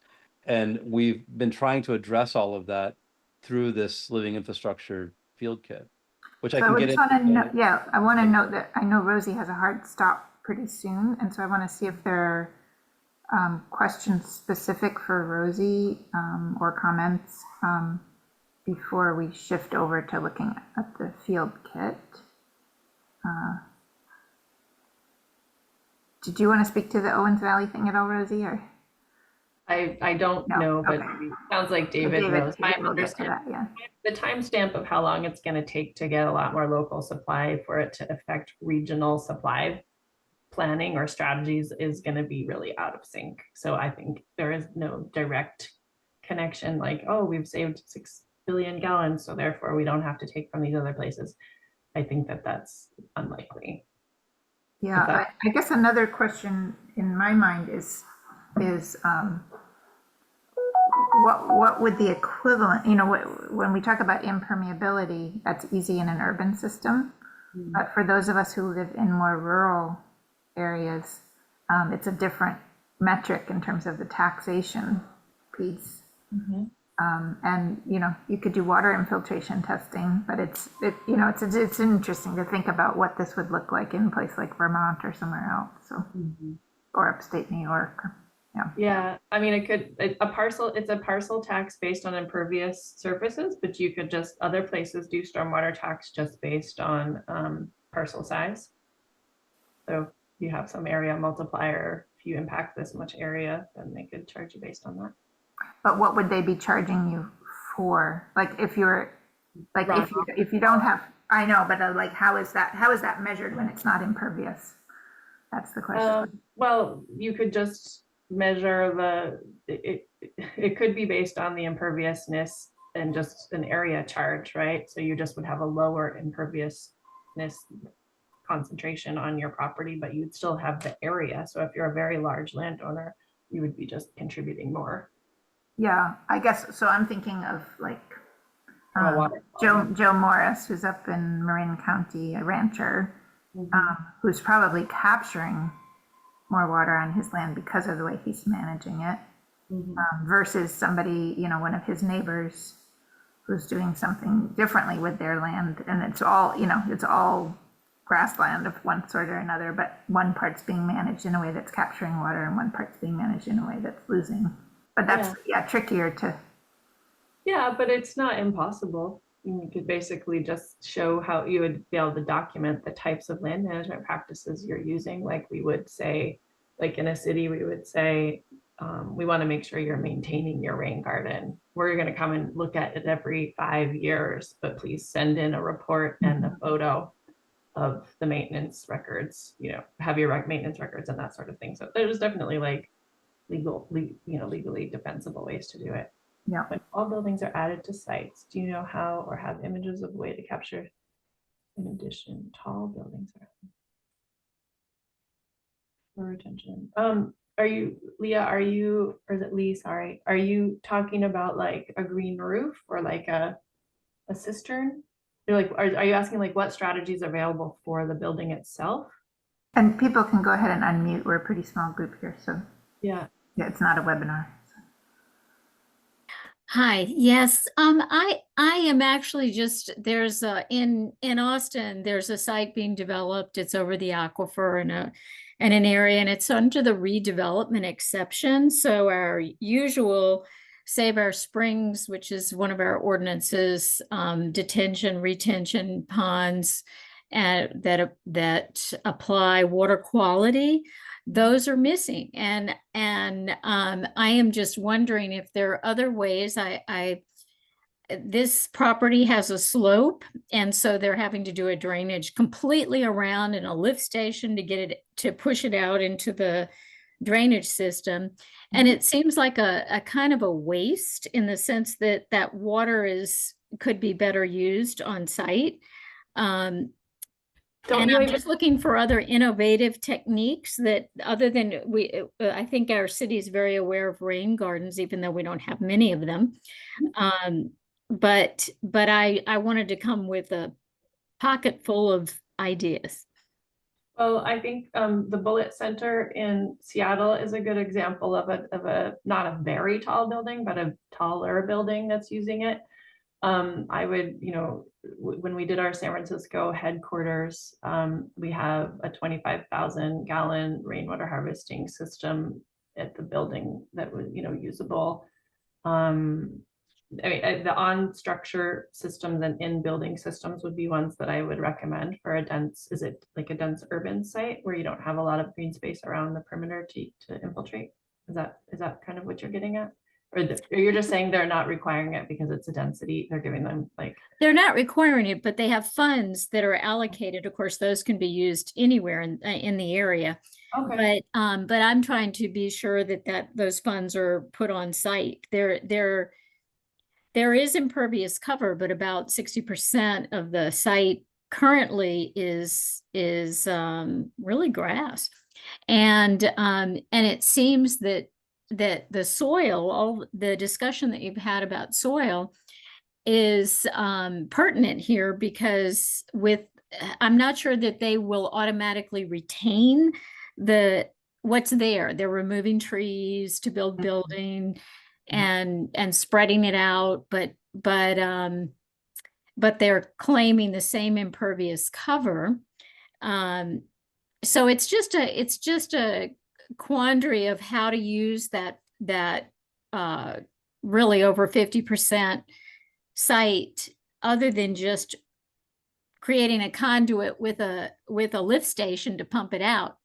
And we've been trying to address all of that through this living infrastructure field kit, which I So can I get just into. want to know, yeah, I want to note that I know Rosie has a hard stop pretty soon, and so I want to see if there are questions specific for Rosie or comments before we shift over to looking at the field kit. Did you want to speak to the Owens Valley thing at all, Rosie? Or I don't No, know, but okay. sounds like David knows. I will get to understand that, yeah. the timestamp of how long it's going to take to get a lot more local supply for it to affect regional supply planning or strategies is going to be really out of sync. So I think there is no direct connection like, oh, we've saved 6 billion gallons, so therefore we don't have to take from these other places. I think that that's unlikely. Yeah, that- I guess another question in my mind is what would the equivalent, when we talk about impermeability, that's easy in an urban system. But for those of us who live in more rural areas, it's a different metric in terms of the taxation piece. And you could do water infiltration testing, but it's interesting to think about what this would look like in a place like Vermont or somewhere else, so or upstate New York. Yeah, I mean, it's a parcel tax based on impervious surfaces, but you could just, other places do stormwater tax just based on parcel size. So you have some area multiplier, if you impact this much area, then they could charge you based on that. But what would they be charging you for? Like if you're, like Right. if you don't have, I know, but like how is that measured when it's not impervious? That's the question. Well, you could just measure it could be based on the imperviousness and just an area charge, right? So you just would have a lower imperviousness concentration on your property, but you'd still have the area. So if you're a very large landowner, you would be just contributing more. Yeah, I guess, so I'm thinking of like Water. Joe Morris, who's up in Marin County, a rancher, who's probably capturing more water on his land because of the way he's managing it, versus somebody, one of his neighbors who's doing something differently with their land. And it's all grassland of one sort or another, but one part's being managed in a way that's capturing water and one part's being managed in a way that's losing. But that's trickier to. Yeah, but it's not impossible. You could basically just show how you would be able to document the types of land management practices you're using. Like we would say, like in a city, we would say, we want to make sure you're maintaining your rain garden. We're going to come and look at it every 5 years, but please send in a report and a photo of the maintenance records, have your maintenance records and that sort of thing. So there's definitely like legally defensible ways to do it. Yeah. When all buildings are added to sites, do you know how or have images of a way to capture? In addition, tall buildings are for retention. Are you, Leah, or is it Lee, sorry, are you talking about like a green roof or like a cistern? You're like, are you asking like what strategies are available for the building itself? And people can go ahead and unmute. We're a pretty small group here, so Yeah. it's not a webinar. Hi, yes, I am actually just, there's in Austin, there's a site being developed. It's over the aquifer in an area, and it's under the redevelopment exception. So our usual Save Our Springs, which is one of our ordinances, detention, retention ponds, that apply water quality, those are missing. And I am just wondering if there are other ways. This property has a slope, and so they're having to do a drainage completely around and a lift station to push it out into the drainage system. And it seems like a kind of a waste in the sense that water could be better used on site. I'm just looking for other innovative techniques that, other than I think our city is very aware of rain gardens, even though we don't have many of them. But I wanted to come with a pocket full of ideas. Well, I think the Bullitt Center in Seattle is a good example of a not a very tall building, but a taller building that's using it. I would, when we did our San Francisco headquarters, we have a 25,000 gallon rainwater harvesting system at the building that was, usable. I mean, the on-structure systems and in-building systems would be ones that I would recommend for is it like a dense urban site where you don't have a lot of green space around the perimeter to infiltrate? Is that kind of what you're getting at? Or you're just saying they're not requiring it because it's a density, they're giving them like, They're not requiring it, but they have funds that are allocated. Of course, those can be used anywhere in the area. okay, But I'm trying to be sure that those funds are put on site. There is impervious cover, but about 60% of the site currently is really grass. And it seems that the soil, all the discussion that you've had about soil is pertinent here, because I'm not sure that they will automatically retain what's there. They're removing trees to build building and spreading it out, but they're claiming the same impervious cover. So it's just a quandary of how to use that really over 50% site, other than just creating a conduit with a lift station to pump it out.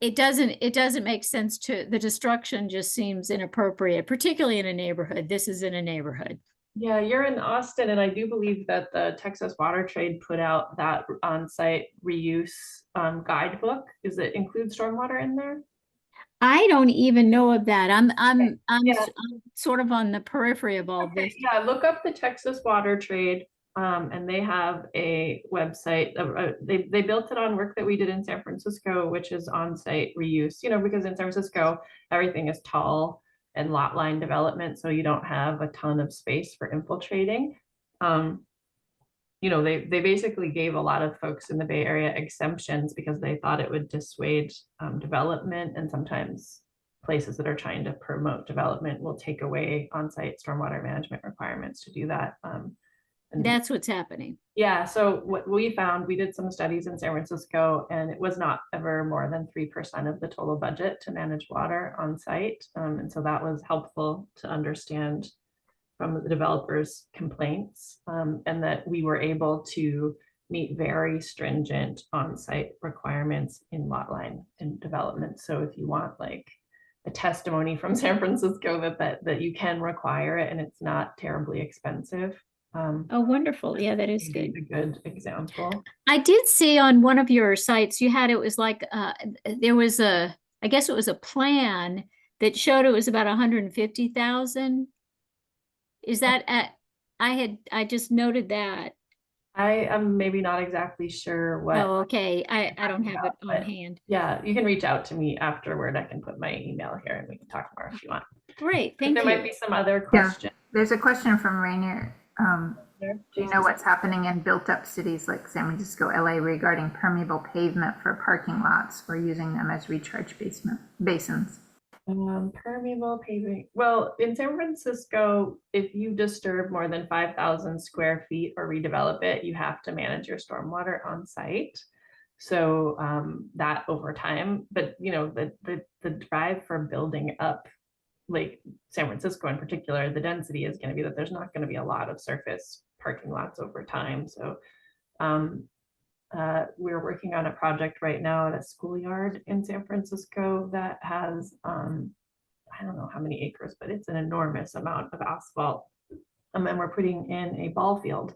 It doesn't make sense. The destruction just seems inappropriate, particularly in a neighborhood. This is in a neighborhood. yeah, you're in Austin, and I do believe that the Texas Water Trade put out that on-site reuse guidebook. Does it include stormwater in there? I don't even know of that. I'm Yeah. I'm sort of on the periphery of all Okay, this. yeah, look up the Texas Water Trade, and they have a website. They built it on work that we did in San Francisco, which is on-site reuse. You know, because in San Francisco everything is tall and lot line development, so you don't have a ton of space for infiltrating. You know, they basically gave a lot of folks in the Bay Area exemptions because they thought it would dissuade development, and sometimes places that are trying to promote development will take away on-site stormwater management requirements to do that. And That's what's happening. yeah, so what we found, we did some studies in San Francisco, and it was not ever more than 3% of the total budget to manage water on site. And so that was helpful to understand from the developers' complaints, and that we were able to meet very stringent on-site requirements in lot line and development. So if you want like a testimony from San Francisco that you can require it and it's not terribly expensive. Oh, wonderful. Yeah, that is maybe good. a good example. I did see on one of your sites, you had, it was like, there was I guess it was a plan that showed it was about 150,000. Is that I just noted that. I am maybe not exactly sure what. Oh, okay. I don't have it on but hand. Yeah, you can reach out to me afterward. I can put my email here and we can talk more if you want. Great, But thank there might you. be some other questions. There's a question from Rainier. there. Do you know what's happening in built-up cities like San Francisco, LA regarding permeable pavement for parking lots or using them as recharge basins? Permeable paving. Well, in San Francisco, if you disturb more than 5,000 square feet or redevelop it, you have to manage your stormwater on site. So that over time, but you know, the drive for building up like San Francisco in particular, the density is going to be that there's not going to be a lot of surface parking lots over time. So we're working on a project right now at a schoolyard in San Francisco that has, I don't know how many acres, but it's an enormous amount of asphalt. And then we're putting in a ball field,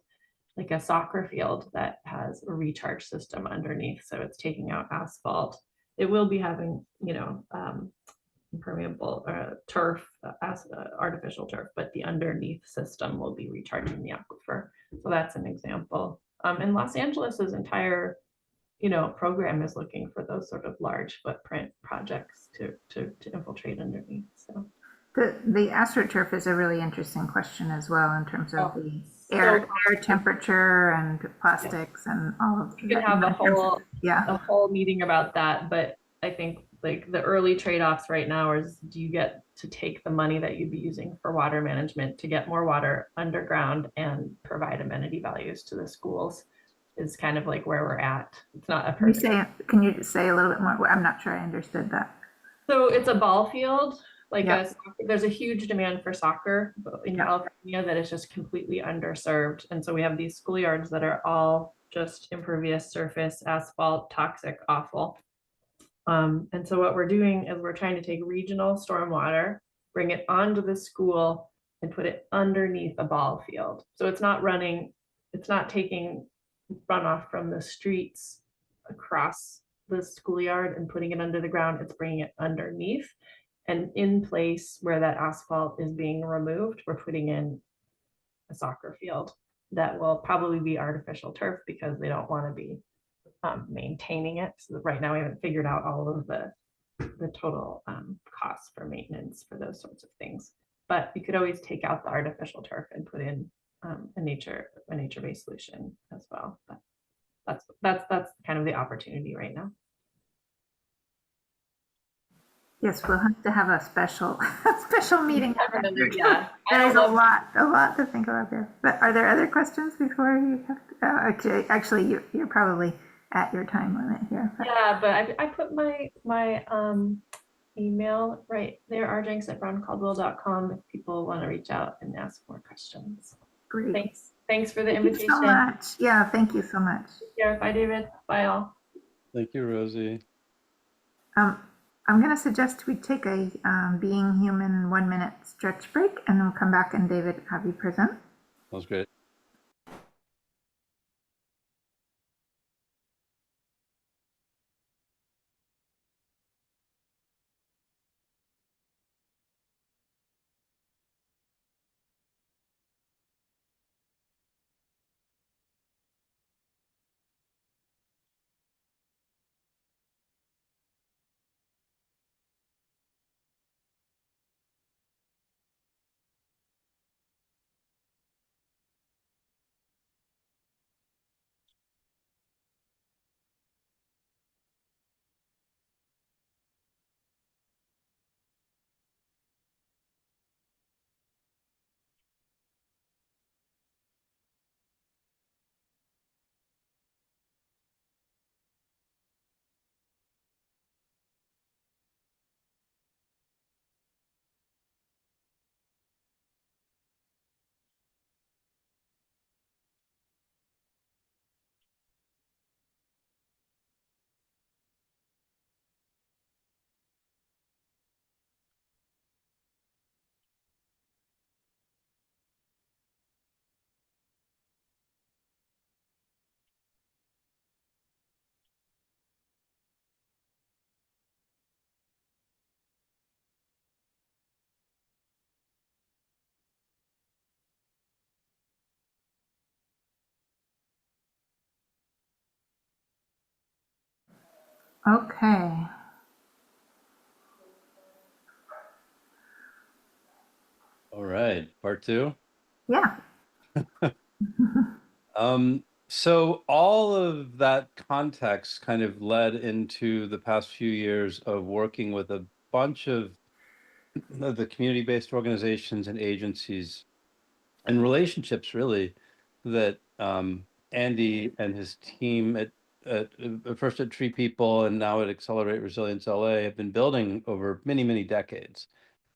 like a soccer field that has a recharge system underneath. So it's taking out asphalt. It will be having, you know, impermeable turf, artificial turf, but the underneath system will be recharging the aquifer. So that's an example. And Los Angeles's entire, you know, program is looking for those sort of large footprint projects to infiltrate underneath. So The astroturf is a really interesting question as well in terms of the so air temperature and plastics and all of that. you can have Yeah. a whole meeting about that, but I think like the early trade-offs right now is, do you get to take the money that you'd be using for water management to get more water underground and provide amenity values to the schools, is kind of like where we're at. It's not a perfect. Can you say a little bit more? I'm not sure I understood that. So it's a ball field, like Yeah. there's a huge demand for soccer in Yeah. California that is just completely underserved. And so we have these schoolyards that are all just impervious surface, asphalt, toxic, awful. And so what we're doing is we're trying to take regional stormwater bring it onto the school and put it underneath a ball field. So it's not running, it's not taking runoff from the streets across the schoolyard and putting it under the ground. It's bringing it underneath. And in place where that asphalt is being removed, we're putting in a soccer field that will probably be artificial turf because they don't want to be maintaining it. So right now we haven't figured out all of the total costs for maintenance for those sorts of things. But you could always take out the artificial turf and put in a nature-based solution as well. But that's kind of the opportunity right now. Yes, we'll have to have a special meeting. Yeah, There's a lot to think about there. But are there other questions before you have to, actually, you're probably at your time limit here. Yeah, but I put my email right there, rjenks@browncaldwell.com, if people want to reach out and ask more questions. Great. Thanks for the Thank you invitation. so much. Yeah, thank you so much. Yeah, bye, David. Bye, all. Thank you, Rosie. I'm going to suggest we take a Being Human 1 minute stretch break, and then we'll come back and David, have you present. That was great. Okay. All right, part two. Yeah. So all of that context kind of led into the past few years of working with a bunch of the community-based organizations and agencies and relationships, really, that Andy and his team at first at Tree People and now at Accelerate Resilience LA have been building over many, many decades.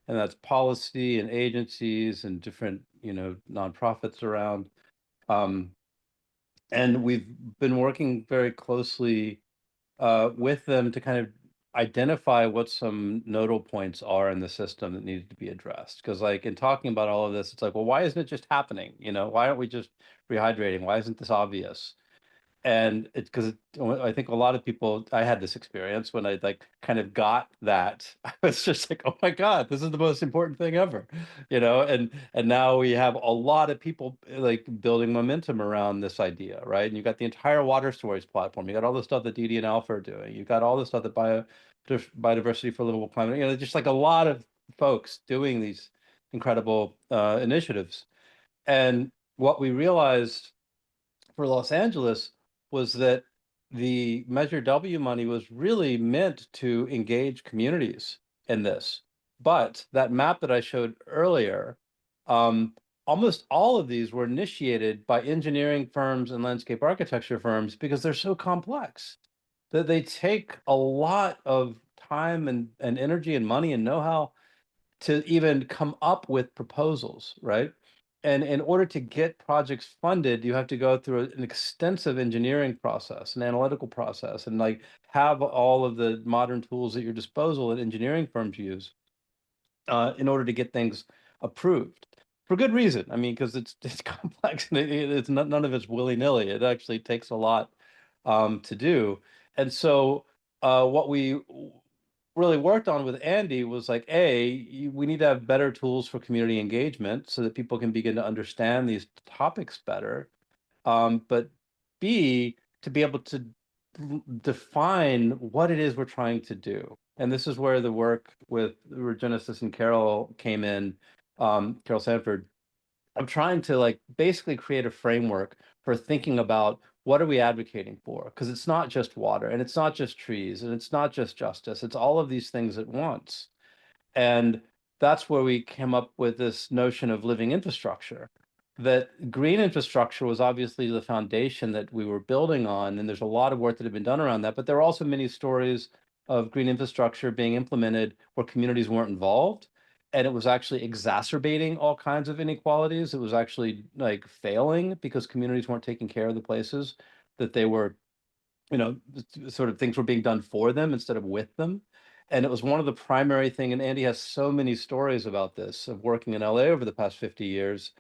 And that's policy and agencies and different, nonprofits around. And we've been working very closely with them to kind of identify what some nodal points are in the system that needed to be addressed. Because like in talking about all of this, it's like, well, why isn't it just happening? Why aren't we just rehydrating? Why isn't this obvious? And it's because I think a lot of people, I had this experience when I like kind of got that. I was just like, oh my God, this is the most important thing ever, and now we have a lot of people like building momentum around this idea, right? And you got the entire water stories platform, you got all the stuff that DD and Alpha are doing, you got all the stuff that Biodiversity for Livable Climate, just like a lot of folks doing these incredible initiatives. And what we realized for Los Angeles was that the Measure W money was really meant to engage communities in this. But that map that I showed earlier, almost all of these were initiated by engineering firms and landscape architecture firms because they're so complex that they take a lot of time and energy and money and know-how to even come up with proposals, right? And in order to get projects funded, you have to go through an extensive engineering process, an analytical process, and like have all of the modern tools at your disposal that engineering firms use. in order to get things approved for good reason. I mean, because it's complex and it's not, none of it's willy-nilly. It actually takes a lot to do. And so what we really worked on with Andy was like, we need to have better tools for community engagement so that people can begin to understand these topics better. But B, to be able to define what it is we're trying to do. And this is where the work with Regenesis and Carol came in, Carol Sanford, of trying to like basically create a framework for thinking about what are we advocating for? Because it's not just water and it's not just trees and it's not just justice. It's all of these things at once. And that's where we came up with this notion of living infrastructure. That green infrastructure was obviously the foundation that we were building on, and there's a lot of work that had been done around that, but there are also many stories of green infrastructure being implemented where communities weren't involved, and it was actually exacerbating all kinds of inequalities. It was actually like failing because communities weren't taking care of the places that they were, sort of things were being done for them instead of with them. And it was one of the primary thing, and Andy has so many stories about this, of working in LA over the past 50 years,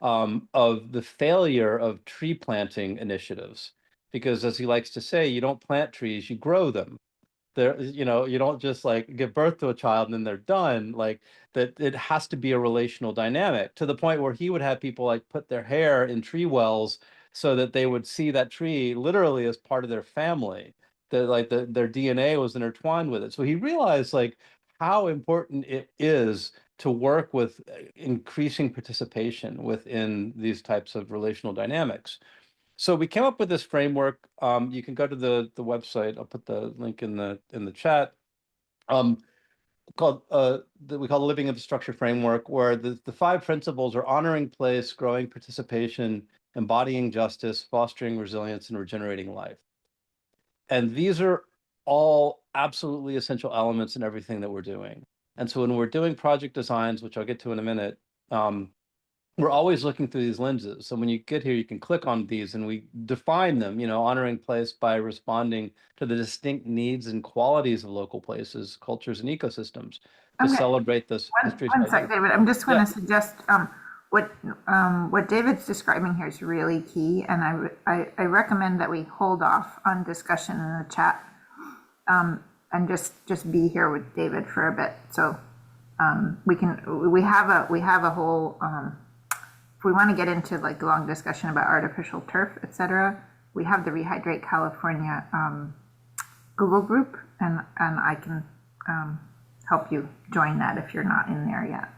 of the failure of tree planting initiatives. Because as he likes to say, you don't plant trees, you grow them. You don't just like give birth to a child and then they're done. Like that, it has to be a relational dynamic, to the point where he would have people like put their hair in tree wells so that they would see that tree literally as part of their family. That like their DNA was intertwined with it. So he realized like how important it is to work with increasing participation within these types of relational dynamics. So we came up with this framework. You can go to the website. I'll put the link in the chat. Called that we call the Living Infrastructure Framework, where the 5 principles are honoring place, growing participation, embodying justice, fostering resilience, and regenerating life. And these are all absolutely essential elements in everything that we're doing. And so when we're doing project designs, which I'll get to in a minute, we're always looking through these lenses. So when you get here, you can click on these and we define them, honoring place by responding to the distinct needs and qualities of local places, cultures, and ecosystems to Okay. celebrate this history. One sec, David. I'm just going Yeah. to suggest what David's describing here is really key, and I recommend that we hold off on discussion in the chat, and just be here with David for a bit. So we have a whole if we want to get into like a long discussion about artificial turf, etc., we have the Rehydrate California Google group, and I can help you join that if you're not in there yet.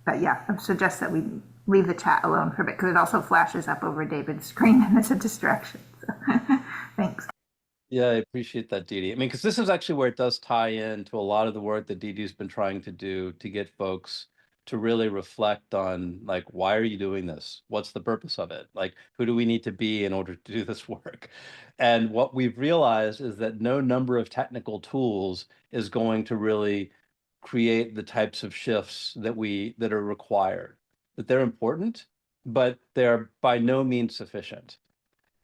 But yeah, I suggest that we leave the chat alone for a bit because it also flashes up over David's screen and it's a distraction. So, thanks. Yeah, I appreciate that, Dee Dee. I mean, because this is actually where it does tie into a lot of the work that Dee Dee's been trying to do to get folks to really reflect on, like, why are you doing this? What's the purpose of it? Like, who do we need to be in order to do this work? And what we've realized is that no number of technical tools is going to really create the types of shifts that are required. That they're important, but they're by no means sufficient.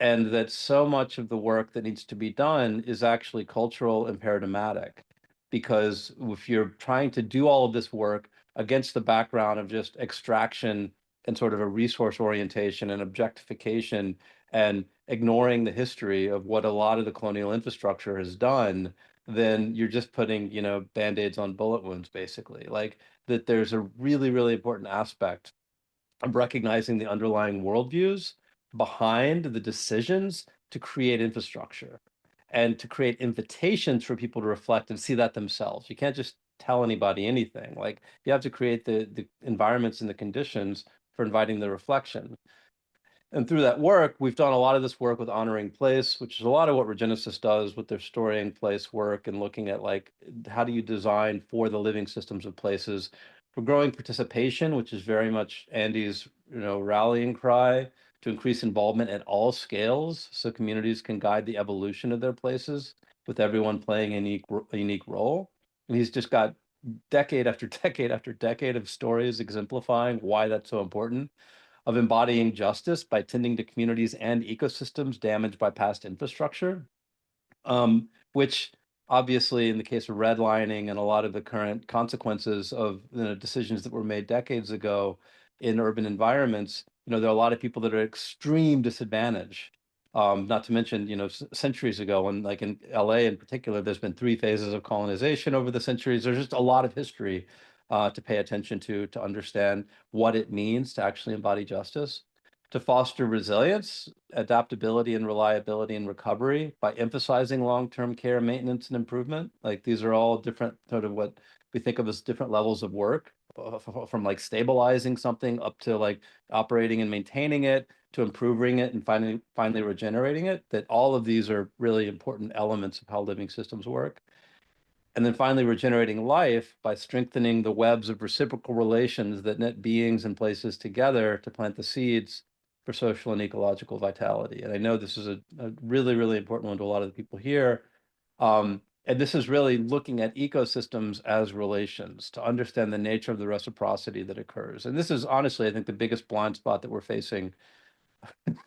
And that so much of the work that needs to be done is actually cultural and paradigmatic. Because if you're trying to do all of this work against the background of just extraction and sort of a resource orientation and objectification and ignoring the history of what a lot of the colonial infrastructure has done, then you're just putting, Band-Aids on bullet wounds, basically. Like that there's a really, really important aspect of recognizing the underlying worldviews behind the decisions to create infrastructure and to create invitations for people to reflect and see that themselves. You can't just tell anybody anything. Like you have to create the environments and the conditions for inviting the reflection. And through that work, we've done a lot of this work with Honoring Place, which is a lot of what Regenesis does with their Storying Place work and looking at like, how do you design for the living systems of places? For growing participation, which is very much Andy's, rallying cry to increase involvement at all scales so communities can guide the evolution of their places with everyone playing a unique role. And he's just got decade after decade after decade of stories exemplifying why that's so important. Of embodying justice by tending to communities and ecosystems damaged by past infrastructure, which obviously, in the case of redlining and a lot of the current consequences of decisions that were made decades ago in urban environments, there are a lot of people that are at extreme disadvantage. Not to mention, centuries ago, and like in LA in particular, there's been 3 phases of colonization over the centuries. There's just a lot of history to pay attention to understand what it means to actually embody justice, to foster resilience, adaptability, and reliability and recovery by emphasizing long-term care, maintenance, and improvement. Like these are all different sort of what we think of as different levels of work, from like stabilizing something up to like operating and maintaining it, to improving it and finally regenerating it. That all of these are really important elements of how living systems work. And then finally, regenerating life by strengthening the webs of reciprocal relations that knit beings and places together to plant the seeds for social and ecological vitality. And I know this is a really, really important one to a lot of the people here. And this is really looking at ecosystems as relations to understand the nature of the reciprocity that occurs. And this is honestly, I think, the biggest blind spot that we're facing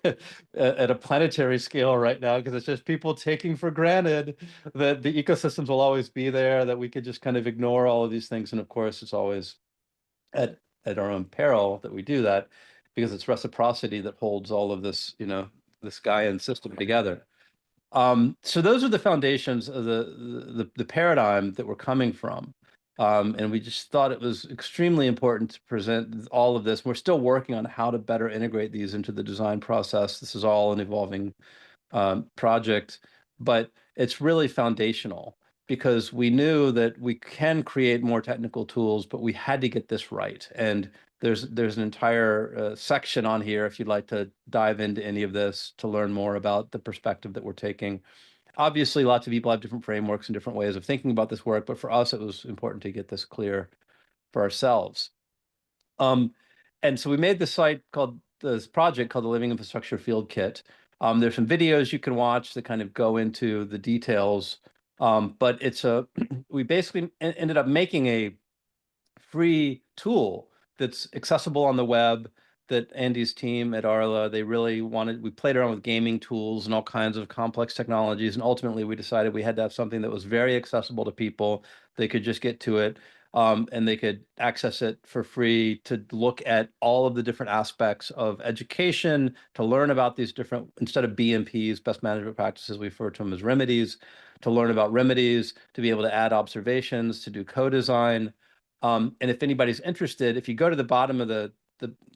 at a planetary scale right now, because it's just people taking for granted that the ecosystems will always be there, that we could just kind of ignore all of these things. And of course, it's always at our own peril that we do that, because it's reciprocity that holds all of this, this Gaian system together. So those are the foundations of the paradigm that we're coming from. And we just thought it was extremely important to present all of this. We're still working on how to better integrate these into the design process. This is all an evolving project, but it's really foundational, because we knew that we can create more technical tools, but we had to get this right. And there's an entire section on here if you'd like to dive into any of this to learn more about the perspective that we're taking. Obviously, lots of people have different frameworks and different ways of thinking about this work, but for us, it was important to get this clear for ourselves. And so we made this project called the Living Infrastructure Field Kit. There's some videos you can watch that kind of go into the details, but we basically ended up making a free tool that's accessible on the web, that Andy's team at Arla, we played around with gaming tools and all kinds of complex technologies. And ultimately we decided we had to have something that was very accessible to people. They could just get to it, and they could access it for free to look at all of the different aspects of education, to learn about these different, instead of BMPs, best management practices, we refer to them as remedies, to learn about remedies, to be able to add observations, to do co-design. And if anybody's interested, if you go to the bottom of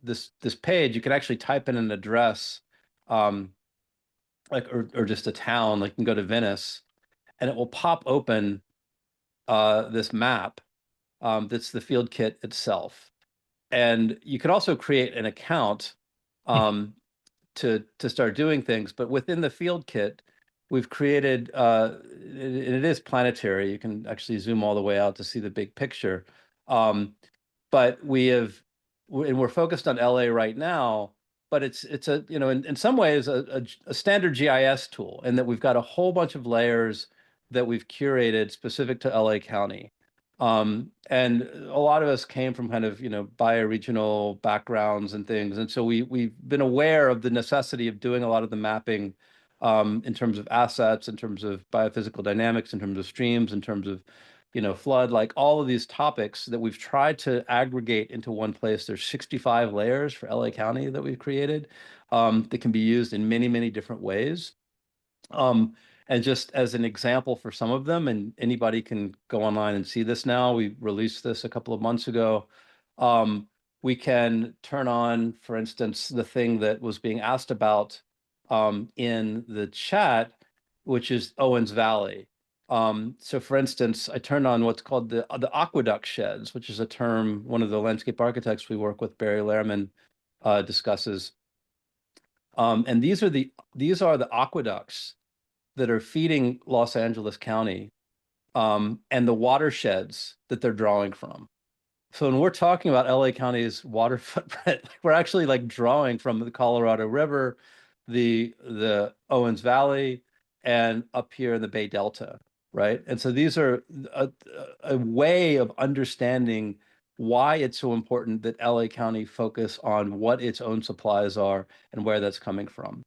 this page, you can actually type in an address, or just a town, like you can go to Venice, and it will pop open this map that's the field kit itself. And you can also create an account to start doing things. But within the field kit, we've created, it is planetary. You can actually zoom all the way out to see the big picture. But we're focused on LA right now, but it's a, in some ways a standard GIS tool, in that we've got a whole bunch of layers that we've curated specific to LA County. And a lot of us came from kind of, bioregional backgrounds and things. And so we've been aware of the necessity of doing a lot of the mapping in terms of assets, in terms of biophysical dynamics, in terms of streams, in terms of flood, like all of these topics that we've tried to aggregate into one place. There's 65 layers for LA County that we've created that can be used in many, many different ways. And just as an example for some of them, and anybody can go online and see this now, we released this a couple of months ago. We can turn on, for instance, the thing that was being asked about in the chat, which is Owens Valley. So for instance, I turned on what's called the aqueduct sheds, which is a term one of the landscape architects we work with, Barry Lehrman, discusses. And these are the aqueducts that are feeding Los Angeles County, and the watersheds that they're drawing from. So when we're talking about LA County's water footprint, we're actually like drawing from the Colorado River, the Owens Valley, and up here in the Bay Delta, right? And so these are a way of understanding why it's so important that LA County focus on what its own supplies are and where that's coming from.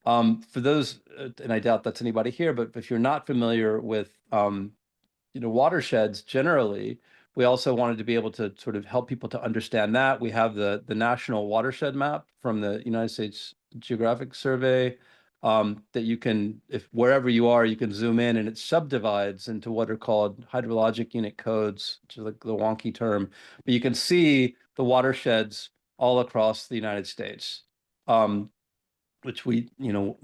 For those, and I doubt that's anybody here, but if you're not familiar with, watersheds generally, we also wanted to be able to sort of help people to understand that. We have the National Watershed Map from the United States Geographic Survey, that you can, if wherever you are, you can zoom in, and it subdivides into what are called hydrologic unit codes, which is like the wonky term, but you can see the watersheds all across the United States, which we,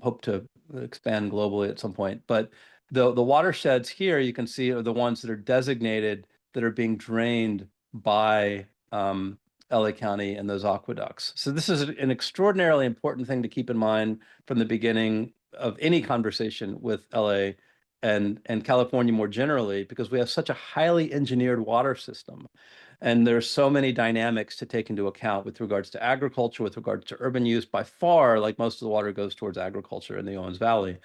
hope to expand globally at some point. But the watersheds here you can see are the ones that are designated that are being drained by LA County and those aqueducts. So this is an extraordinarily important thing to keep in mind from the beginning of any conversation with LA and California more generally, because we have such a highly engineered water system. And there's so many dynamics to take into account with regards to agriculture, with regards to urban use. By far, like most of the water goes towards agriculture in the Owens Valley.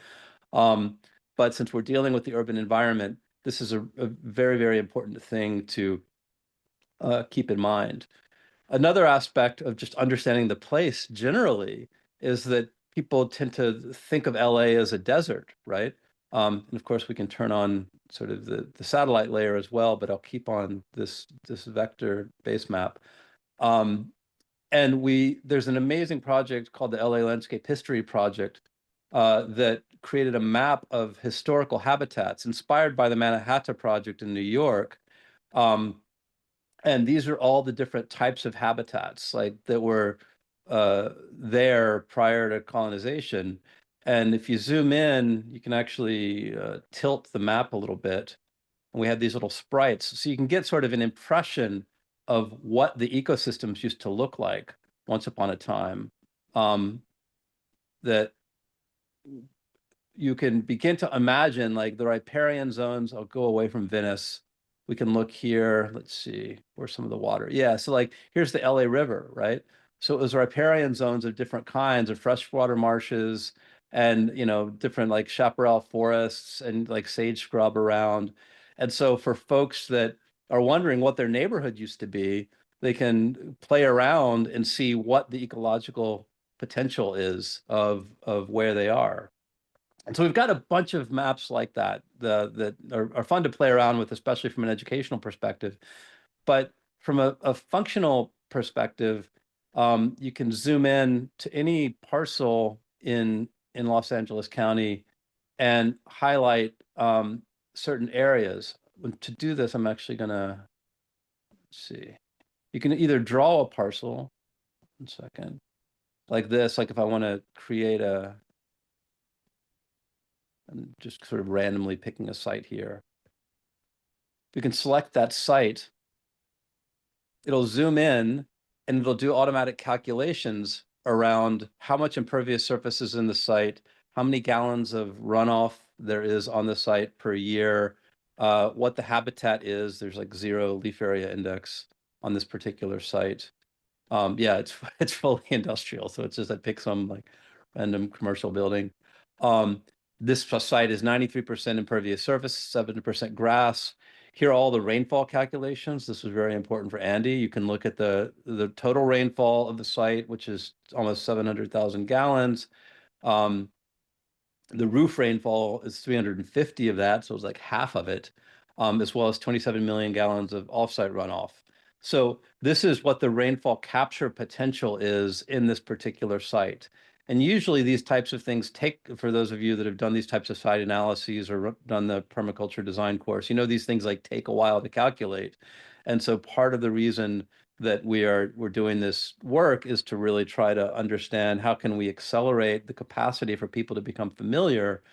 But since we're dealing with the urban environment, this is a very, very important thing to keep in mind. Another aspect of just understanding the place generally is that people tend to think of LA as a desert, right? And of course, we can turn on sort of the satellite layer as well, but I'll keep on this vector base map. And there's an amazing project called the LA Landscape History Project that created a map of historical habitats inspired by the Manhattan Project in New York. And these are all the different types of habitats like that were there prior to colonization. And if you zoom in, you can actually tilt the map a little bit. And we have these little sprites. So you can get sort of an impression of what the ecosystems used to look like once upon a time, that you can begin to imagine, like the riparian zones. I'll go away from Venice. We can look here. Let's see, where's some of the water? Yeah, so like here's the LA River, right? So it was riparian zones of different kinds of freshwater marshes and, different like chaparral forests and like sage scrub around. And so for folks that are wondering what their neighborhood used to be, they can play around and see what the ecological potential is of where they are. And so we've got a bunch of maps like that that are fun to play around with, especially from an educational perspective. But from a functional perspective, you can zoom in to any parcel in Los Angeles County and highlight certain areas. To do this, I'm actually gonna see. You can either draw a parcel, 1 second, like this, like if I want to create I'm just sort of randomly picking a site here. You can select that site. It'll zoom in and it'll do automatic calculations around how much impervious surface is in the site, how many gallons of runoff there is on the site per year, what the habitat is. There's like 0 leaf area index on this particular site. Yeah, it's fully industrial, so it's just I pick some like random commercial building. This site is 93% impervious surface, 70% grass. Here are all the rainfall calculations. This was very important for Andy. You can look at the total rainfall of the site, which is almost 700,000 gallons. The roof rainfall is 350 of that, so it's like half of it, as well as 27 million gallons of offsite runoff. So this is what the rainfall capture potential is in this particular site. And usually these types of things take, for those of you that have done these types of site analyses or done the permaculture design course, these things like take a while to calculate. And so part of the reason that we're doing this work is to really try to understand how can we accelerate the capacity for people to become familiar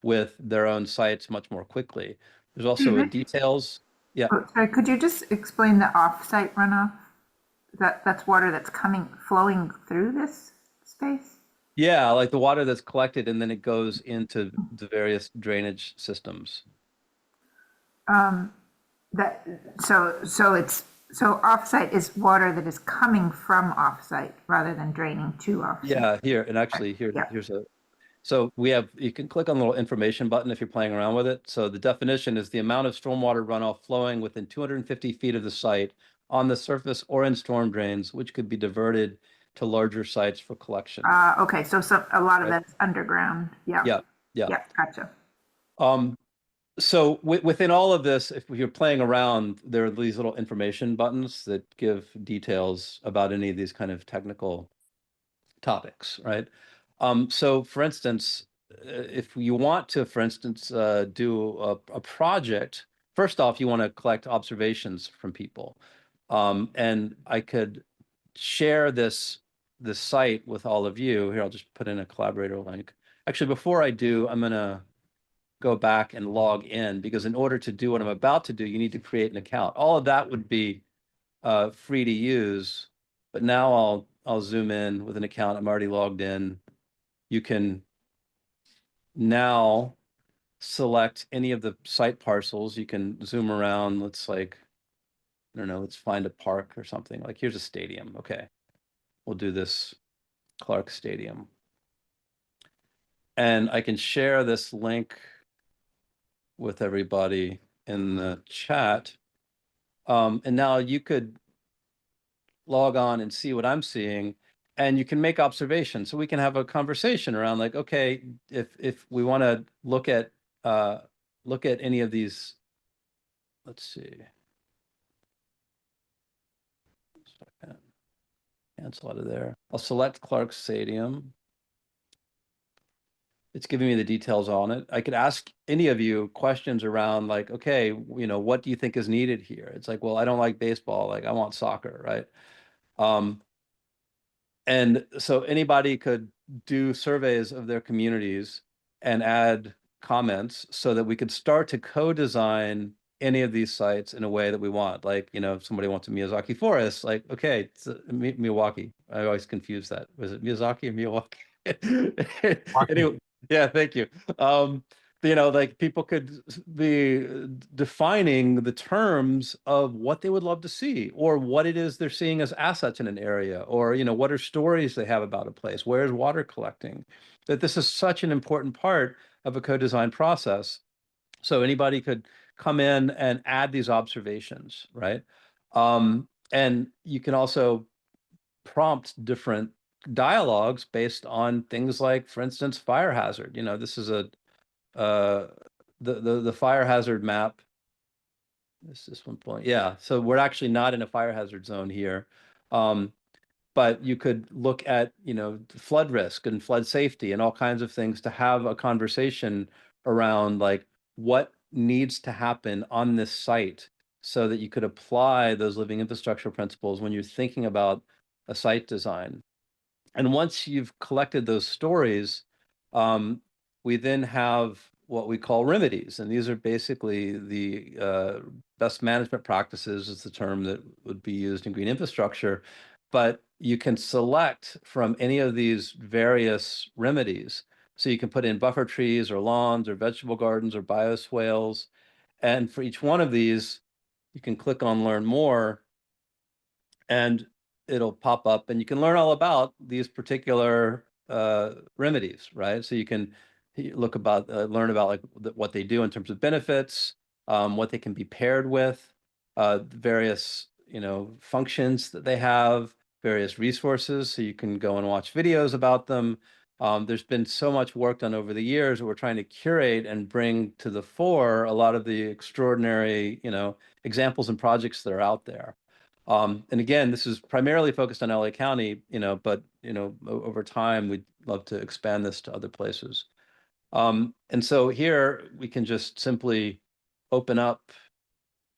with their own sites much more quickly. There's also details. Yeah. Oh, sorry, could you just explain the off-site runoff? That's water that's flowing through this space? Yeah, like the water that's collected and then it goes into the various drainage systems. So offsite is water that is coming from offsite rather than draining to offsite. Yeah, here, and actually here's so you can click on the little information button if you're playing around with it. So the definition is the amount of stormwater runoff flowing within 250 feet of the site on the surface or in storm drains, which could be diverted to larger sites for collection. Okay, so a lot of Right. that's underground. Yeah. Yeah, yeah. Yeah, gotcha. So within all of this, if you're playing around, there are these little information buttons that give details about any of these kind of technical topics, right? So for instance, if you want to, for instance, do a project, first off, you want to collect observations from people. And I could share this site with all of you. Here, I'll just put in a collaborator link. Actually, before I do, I'm gonna go back and log in, because in order to do what I'm about to do, you need to create an account. All of that would be free to use, but now I'll zoom in with an account. I'm already logged in. You can now select any of the site parcels. You can zoom around. Let's like, I don't know, let's find a park or something. Like here's a stadium. Okay, we'll do this Clark Stadium. And I can share this link with everybody in the chat. And now you could log on and see what I'm seeing, and you can make observations. So we can have a conversation around like, okay, if we want to look at any of these, let's see. Cancel out of there. I'll select Clark Stadium. It's giving me the details on it. I could ask any of you questions around like, okay, you know, what do you think is needed here? It's like, well, I don't like baseball. Like I want soccer, right? And so anybody could do surveys of their communities and add comments so that we could start to co-design any of these sites in a way that we want. Like, you know, if somebody wants a Miyazaki forest, like, okay, it's Milwaukee. I always confuse that. Was it Miyazaki or Milwaukee? Anyway, yeah, thank you. You know, like people could be defining the terms of what they would love to see, or what it is they're seeing as assets in an area, or, you know, what are stories they have about a place, where's water collecting, that this is such an important part of a co-design process. So anybody could come in and add these observations, right? And you can also prompt different dialogues based on things like, for instance, fire hazard. You know, this is the fire hazard map. This is one point. Yeah, so we're actually not in a fire hazard zone here. But you could look at, you know, flood risk and flood safety and all kinds of things to have a conversation around like what needs to happen on this site so that you could apply those living infrastructure principles when you're thinking about a site design. And once you've collected those stories, we then have what we call remedies. And these are basically the best management practices is the term that would be used in green infrastructure. But you can select from any of these various remedies. So you can put in buffer trees or lawns or vegetable gardens or bioswales. And for each one of these, you can click on learn more, and it'll pop up and you can learn all about these particular remedies, right? So you can learn about like what they do in terms of benefits, what they can be paired with, various, you know, functions that they have, various resources. So you can go and watch videos about them. There's been so much work done over the years that we're trying to curate and bring to the fore a lot of the extraordinary, you know, examples and projects that are out there. And again, this is primarily focused on LA County, you know, but, you know, over time, we'd love to expand this to other places. And so here we can just simply open up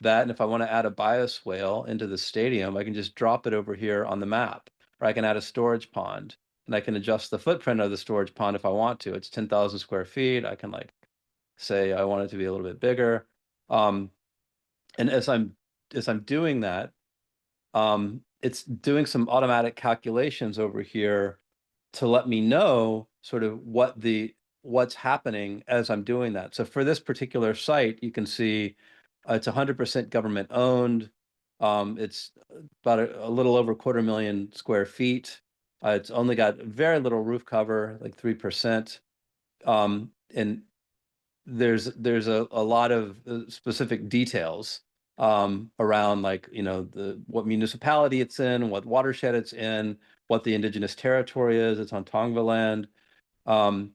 that. And if I want to add a bioswale into the stadium, I can just drop it over here on the map, or I can add a storage pond and I can adjust the footprint of the storage pond if I want to. It's 10,000 square feet. I can like say I want it to be a little bit bigger. And as I'm doing that, it's doing some automatic calculations over here to let me know sort of what's happening as I'm doing that. So for this particular site, you can see it's 100% government owned. It's about a little over 250,000 square feet. It's only got very little roof cover, like 3%. And there's a lot of specific details around like, you know, what municipality it's in, what watershed it's in, what the indigenous territory is. It's on Tongva land. Um,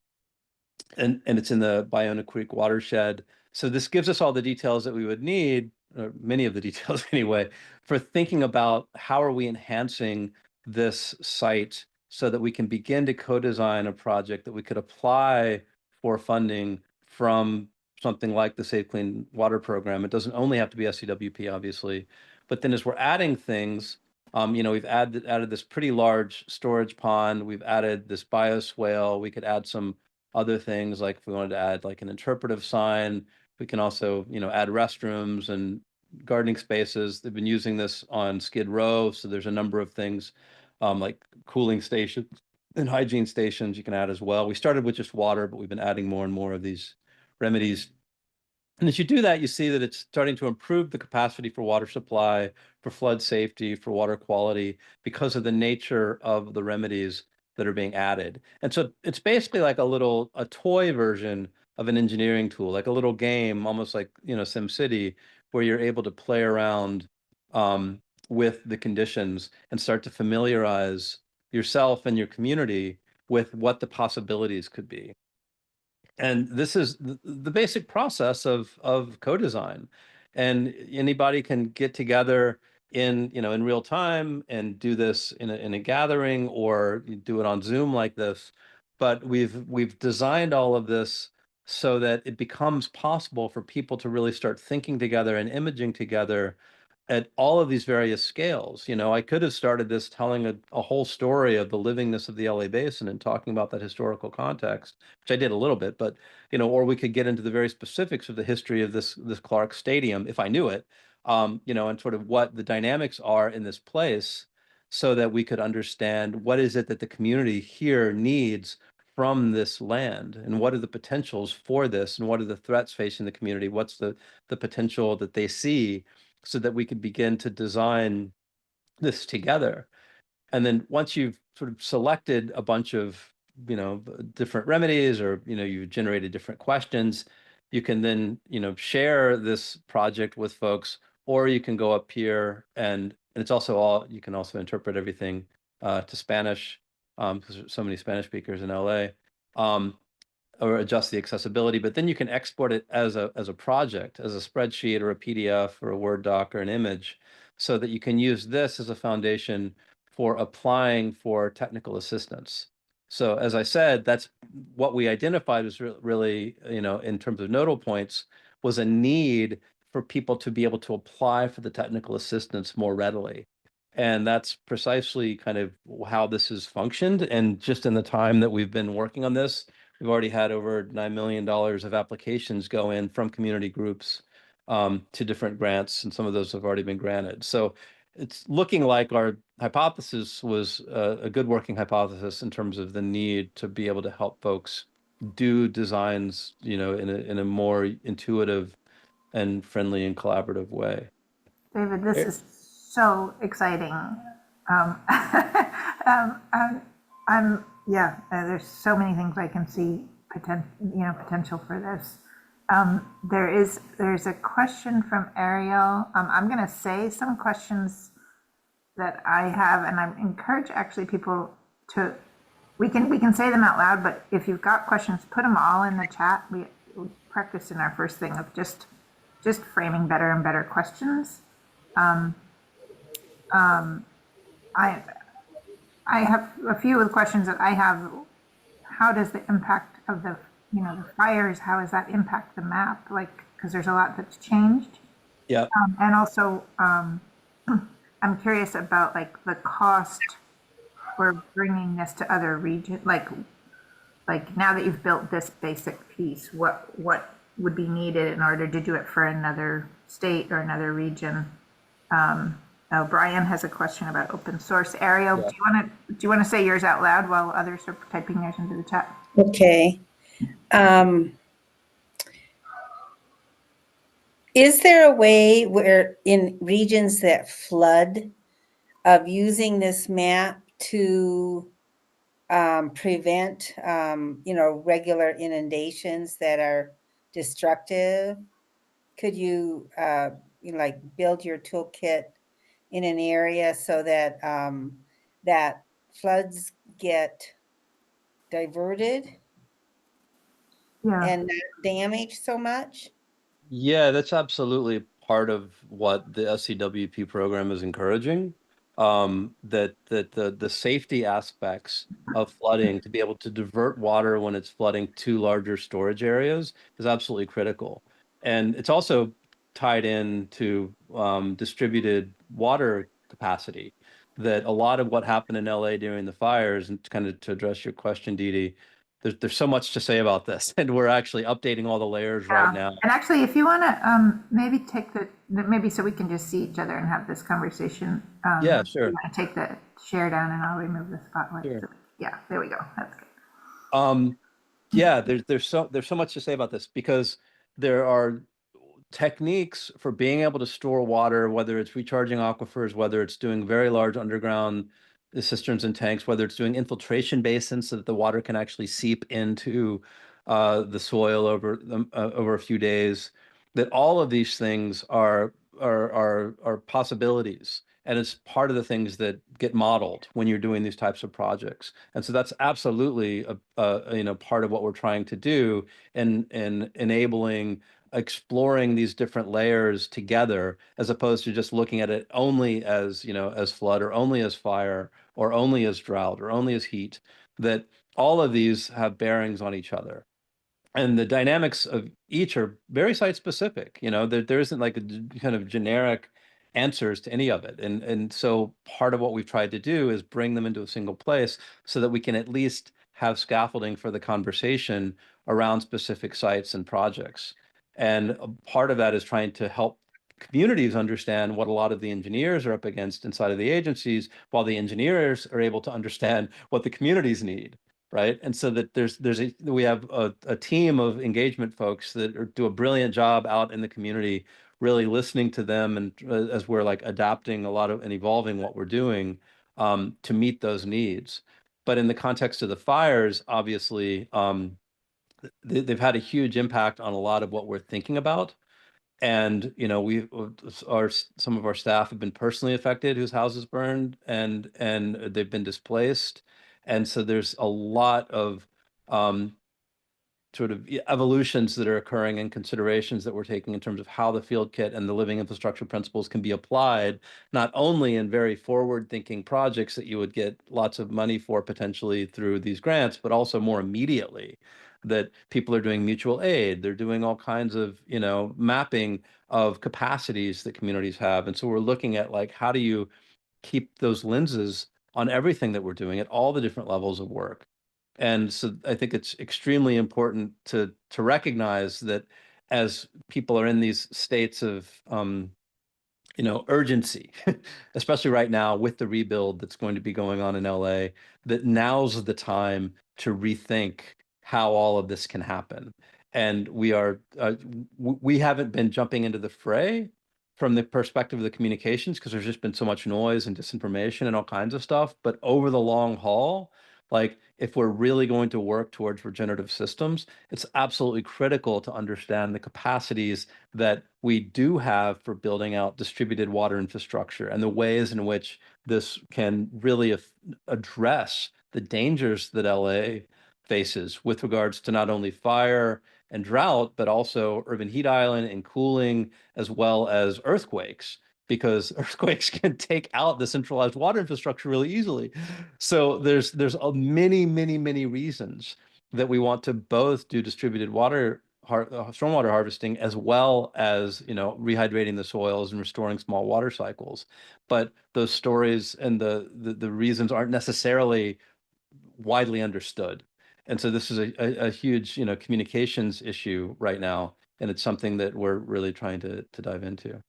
and it's in the Ballona Creek watershed. So this gives us all the details that we would need, or many of the details anyway, for thinking about how are we enhancing this site so that we can begin to co-design a project that we could apply for funding from something like the Safe Clean Water Program. It doesn't only have to be SCWP, obviously, but then as we're adding things, we've added this pretty large storage pond. We've added this bioswale. We could add some other things, like if we wanted to add like an interpretive sign, we can also, add restrooms and gardening spaces. They've been using this on Skid Row, so there's a number of things like cooling stations and hygiene stations you can add as well. We started with just water, but we've been adding more and more of these remedies. And as you do that, you see that it's starting to improve the capacity for water supply, for flood safety, for water quality, because of the nature of the remedies that are being added. And so it's basically like a toy version of an engineering tool, like a little game, almost like, SimCity, where you're able to play around with the conditions and start to familiarize yourself and your community with what the possibilities could be. And this is the basic process of co-design. And anybody can get together in real time and do this in a gathering, or you do it on Zoom like this. But we've designed all of this so that it becomes possible for people to really start thinking together and imaging together at all of these various scales. I could have started this telling a whole story of the livingness of the LA Basin and talking about that historical context, which I did a little bit, but or we could get into the very specifics of the history of this Clark Stadium if I knew it, and sort of what the dynamics are in this place, so that we could understand what is it that the community here needs from this land, and what are the potentials for this, and what are the threats facing the community, what's the potential that they see, so that we could begin to design this together. And then once you've sort of selected a bunch of, different remedies, or, you generated different questions, you can then, share this project with folks, or you can go up here and it's also you can also interpret everything to Spanish, because there's so many Spanish speakers in LA. Or adjust the accessibility, but then you can export it as a project, as a spreadsheet or a PDF or a Word doc or an image, so that you can use this as a foundation for applying for technical assistance. So as I said, that's what we identified as really, in terms of nodal points, was a need for people to be able to apply for the technical assistance more readily. And that's precisely kind of how this has functioned. And just in the time that we've been working on this, we've already had over $9 million of applications go in from community groups to different grants, and some of those have already been granted. So it's looking like our hypothesis was a good working hypothesis in terms of the need to be able to help folks do designs, in a more intuitive and friendly and collaborative way. David, this is so exciting. There's so many things I can see potential for this. There's a question from Ariel. I'm going to say some questions that I have, and I encourage actually people to. We can say them out loud, but if you've got questions, put them all in the chat. We practiced in our first thing of just framing better and better questions. I have a few of the questions that I have. How does the impact of the fires, how does that impact the map? Like, because there's a lot that's changed. Yeah. And also, I'm curious about like the cost for bringing this to other regions. Like now that you've built this basic piece, what would be needed in order to do it for another state or another region? Brian has a question about open source. Ariel, yeah. Do you want to say yours out loud while others are typing theirs into the chat? Okay. Is there a way where in regions that flood of using this map to prevent, regular inundations that are destructive? Could you, build your toolkit in an area so that that floods get diverted Yeah. and not damaged so much? Yeah, that's absolutely part of what the SCWP program is encouraging. That the safety aspects of flooding to be able to divert water when it's flooding to larger storage areas is absolutely critical. And it's also tied in to distributed water capacity. That a lot of what happened in LA during the fires, and kind of to address your question, Dee Dee, there's so much to say about this, and we're actually updating all the layers right Yeah. now. And actually, if you want to maybe take maybe so we can just see each other and have this conversation. Yeah, sure. You want to take the share down and I'll remove the spotlight. Sure. So, yeah, there we go. That's good. Yeah, there's so much to say about this because there are techniques for being able to store water, whether it's recharging aquifers, whether it's doing very large underground cisterns and tanks, whether it's doing infiltration basins so that the water can actually seep into the soil over a few days. That all of these things are possibilities, and it's part of the things that get modeled when you're doing these types of projects. And so that's absolutely a part of what we're trying to do in enabling exploring these different layers together, as opposed to just looking at it only as, as flood or only as fire or only as drought or only as heat. That all of these have bearings on each other, and the dynamics of each are very site specific. There isn't like a kind of generic answers to any of it. And so part of what we've tried to do is bring them into a single place so that we can at least have scaffolding for the conversation around specific sites and projects. And a part of that is trying to help communities understand what a lot of the engineers are up against inside of the agencies, while the engineers are able to understand what the communities need. Right. And so that we have a team of engagement folks that do a brilliant job out in the community, really listening to them, and as we're like adapting a lot of and evolving what we're doing to meet those needs. But in the context of the fires, obviously, they've had a huge impact on a lot of what we're thinking about. And some of our staff have been personally affected, whose houses burned, and they've been displaced. And so there's a lot of sort of evolutions that are occurring and considerations that we're taking in terms of how the field kit and the living infrastructure principles can be applied, not only in very forward-thinking projects that you would get lots of money for potentially through these grants, but also more immediately. That people are doing mutual aid, they're doing all kinds of, mapping of capacities that communities have. And so we're looking at like, how do you keep those lenses on everything that we're doing at all the different levels of work? And so I think it's extremely important to recognize that as people are in these states of urgency, especially right now with the rebuild that's going to be going on in LA, that now's the time to rethink how all of this can happen. And we haven't been jumping into the fray from the perspective of the communications, because there's just been so much noise and disinformation and all kinds of stuff. But over the long haul, like if we're really going to work towards regenerative systems, it's absolutely critical to understand the capacities that we do have for building out distributed water infrastructure and the ways in which this can really address the dangers that LA faces with regards to not only fire and drought, but also urban heat island and cooling, as well as earthquakes, because earthquakes can take out the centralized water infrastructure really easily. So there's many reasons that we want to both do distributed water stormwater harvesting, as well as rehydrating the soils and restoring small water cycles. But those stories and the reasons aren't necessarily widely understood. And so this is a huge communications issue right now, and it's something that we're really trying to dive into.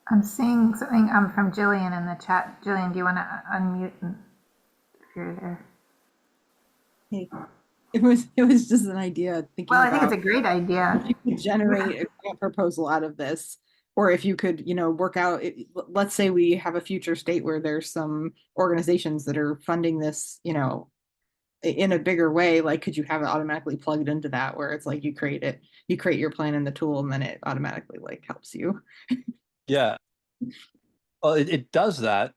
I'm seeing something from Jillian in the chat. Jillian, do you want to unmute if you're there? Hey, it was just an idea thinking Well, I think about it's a great idea. if you could generate a grant proposal out of this, or if you could, work out, let's say we have a future state where there's some organizations that are funding this, in a bigger way, like could you have it automatically plugged into that, where it's like you create your plan in the tool and then it automatically like helps you. Yeah. Well, it does that.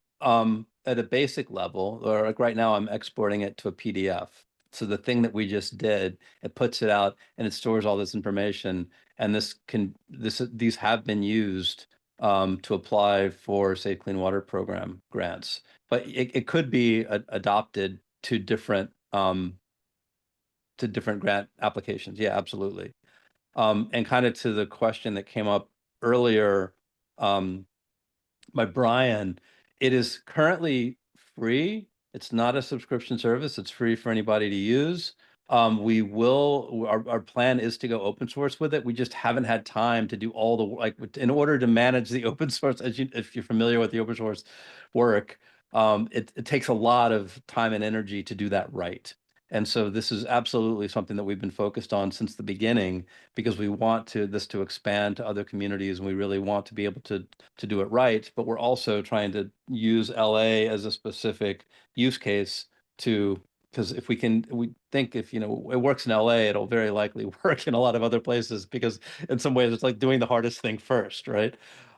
at a basic level, or like right now, I'm exporting it to a PDF. So the thing that we just did, it puts it out and it stores all this information. And these have been used to apply for Safe Clean Water Program grants, but it could be adopted to different grant applications. Yeah, absolutely. And kind of to the question that came up earlier, by Brian, it is currently free. It's not a subscription service. It's free for anybody to use. Our plan is to go open source with it. We just haven't had time to do all the, like, in order to manage the open source, if you're familiar with the open source work, it takes a lot of time and energy to do that right. And so this is absolutely something that we've been focused on since the beginning, because we want this to expand to other communities, and we really want to be able to do it right. But we're also trying to use LA as a specific use case because we think if, it works in LA, it'll very likely work in a lot of other places, because in some ways it's like doing the hardest thing first, right?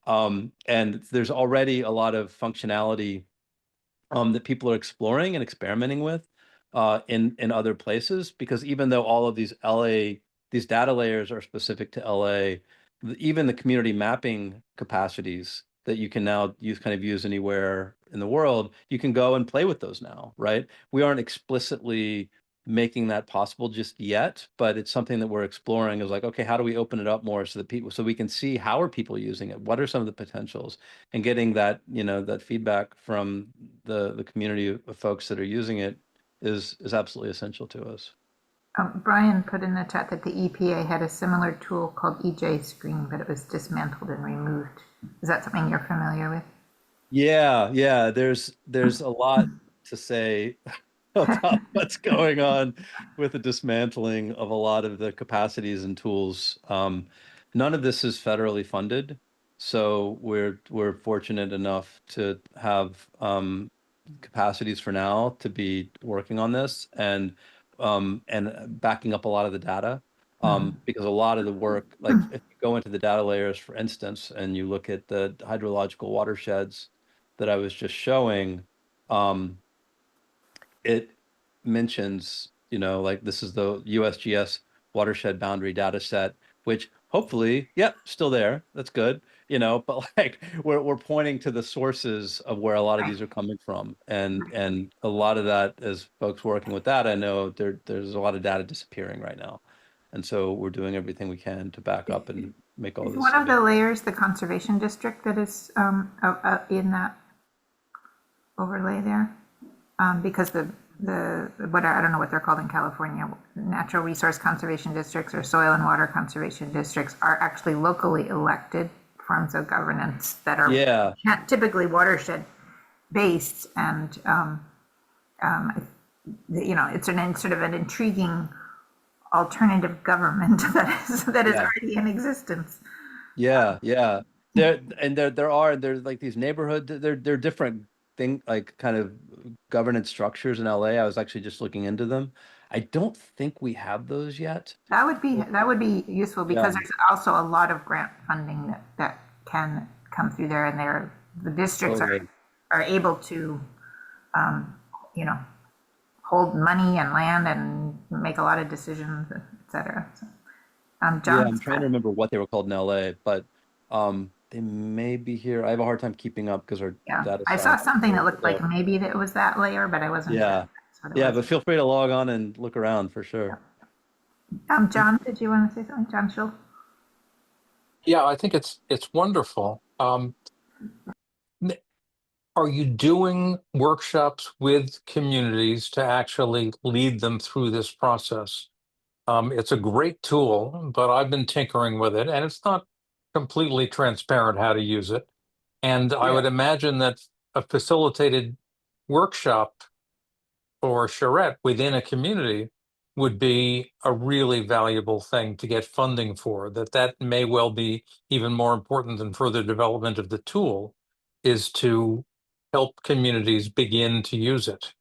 And there's already a lot of functionality that people are exploring and experimenting with in other places, because even though all of these data layers are specific to LA, even the community mapping capacities that you can now use anywhere in the world, you can go and play with those now, right? We aren't explicitly making that possible just yet, but it's something that we're exploring, is like, okay, how do we open it up more so we can see how are people using it? What are some of the potentials? And getting that, that feedback from the community of folks that are using it is absolutely essential to us. Brian put in the chat that the EPA had a similar tool called EJ Screen, but it was dismantled and removed. Is that something you're familiar with? Yeah. There's a lot to say about what's going on with the dismantling of a lot of the capacities and tools. None of this is federally funded, so we're fortunate enough to have capacities for now to be working on this and backing up a lot of the data. Because a lot of the work, like if you go into the data layers, for instance, and you look at the hydrological watersheds that I was just showing, it mentions, like this is the USGS watershed boundary data set, which hopefully, yep, still there. That's good. But like we're pointing to the sources of where a lot of these are coming from. And a lot of that, as folks working with that, I know there's a lot of data disappearing right now. And so we're doing everything we can to back up and make all Is this. one of the layers the conservation district that is in that overlay there? Because I don't know what they're called in California, natural resource conservation districts or soil and water conservation districts are actually locally elected forms of governance that are typically watershed based, and it's sort of an intriguing alternative government that is already in existence. Yeah. There's like these neighborhood, they're different thing, like kind of governance structures in LA. I was actually just looking into them. I don't think we have those yet. That would be useful, because there's also a lot of grant funding that can come through there, and the districts are able to hold money and land and make a lot of decisions, etc. So, I'm trying to remember what they were called in LA, but they may be here. I have a hard time keeping up because our data. I saw something that looked like maybe that it was that layer, but I wasn't sure. But feel free to log on and look around for sure. John, did you want to say something? John Schill? Yeah, I think it's wonderful. Are you doing workshops with communities to actually lead them through this process? It's a great tool, but I've been tinkering with it, and it's not completely transparent how to use it. And I would imagine that a facilitated workshop for charrette within a community would be a really valuable thing to get funding for. That may well be even more important than further development of the tool, is to help communities begin to use it.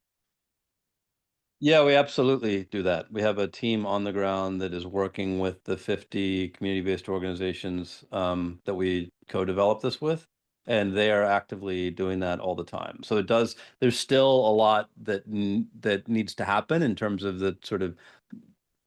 Yeah, we absolutely do that. We have a team on the ground that is working with the 50 community-based organizations that we co-developed this with. and they are actively doing that all the time. So there's still a lot that needs to happen in terms of the sort of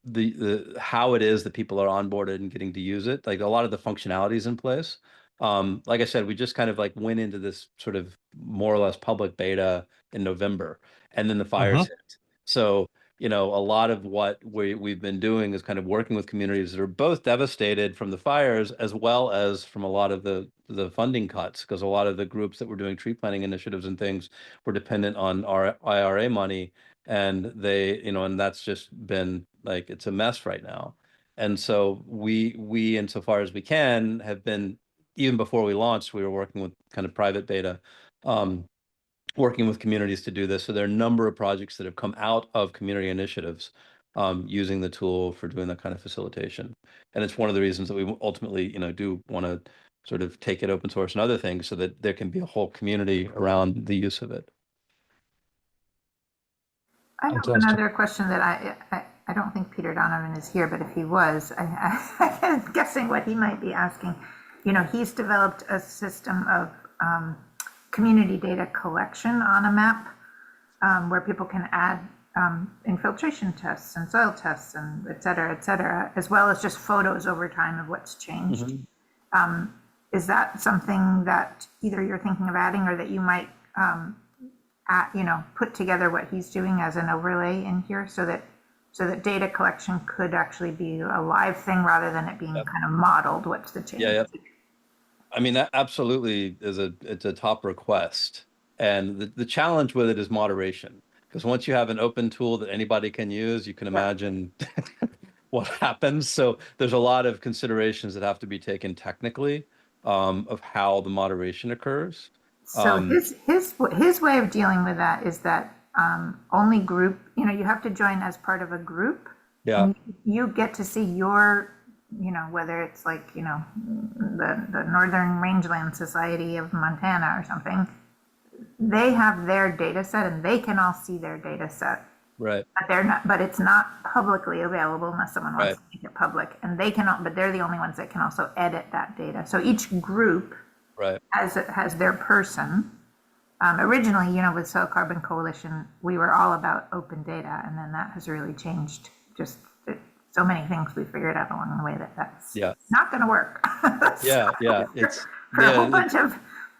the how it is that people are onboarded and getting to use it. Like a lot of the functionalities in place. Like I said, we just kind of like went into this sort of more or less public beta in November, and then the fires hit. So, a lot of what we've been doing is kind of working with communities that are both devastated from the fires as well as from a lot of the funding cuts, because a lot of the groups that were doing tree planting initiatives and things were dependent on our IRA money, and and that's just been like, it's a mess right now. And so we insofar as we can have been, even before we launched, we were working with kind of private beta, working with communities to do this. So there are a number of projects that have come out of community initiatives using the tool for doing that kind of facilitation. And it's one of the reasons that we ultimately, do want to sort of take it open source and other things so that there can be a whole community around the use of it. I have Fantastic. another question that I don't think Peter Donovan is here, but if he was, I'm guessing what he might be asking. He's developed a system of community data collection on a map where people can add infiltration tests and soil tests and et cetera, as well as just photos over time of what's changed. Is that something that either you're thinking of adding or that you might put together what he's doing as an overlay in here so that data collection could actually be a live thing rather than it being kind of modeled? What's the change? Yeah. I mean, that absolutely it's a top request. And the challenge with it is moderation, because once you have an open tool that anybody can use, you can imagine what happens. So there's a lot of considerations that have to be taken technically of how the moderation occurs. So his way of dealing with that is that only group, you have to join as part of a group. Yeah. And you get to see your, whether it's like, the Northern Rangeland Society of Montana or something, they have their data set and they can all see their data set. Right. But it's not publicly available unless someone wants to make it public. And but they're the only ones that can also edit that data. So each group has their person. Originally, with Soil Carbon Coalition, we were all about open data, and then that has really changed. Just so many things we figured out along the way that's not going to work. It's for a whole bunch of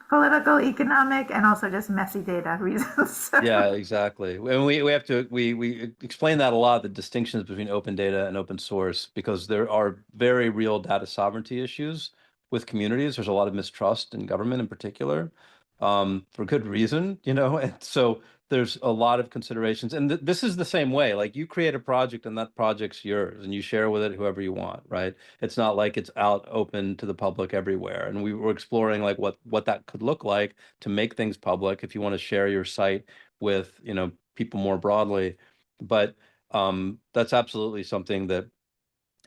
political, economic, and also just messy data reasons. Yeah, exactly. And we have to we explain that a lot, the distinctions between open data and open source, because there are very real data sovereignty issues with communities. There's a lot of mistrust in government in particular, for good reason, and so there's a lot of considerations. And this is the same way. Like, you create a project and that project's yours and you share with it whoever you want, right? It's not like it's out open to the public everywhere. And we were exploring like what that could look like to make things public if you want to share your site with, people more broadly. But that's absolutely something that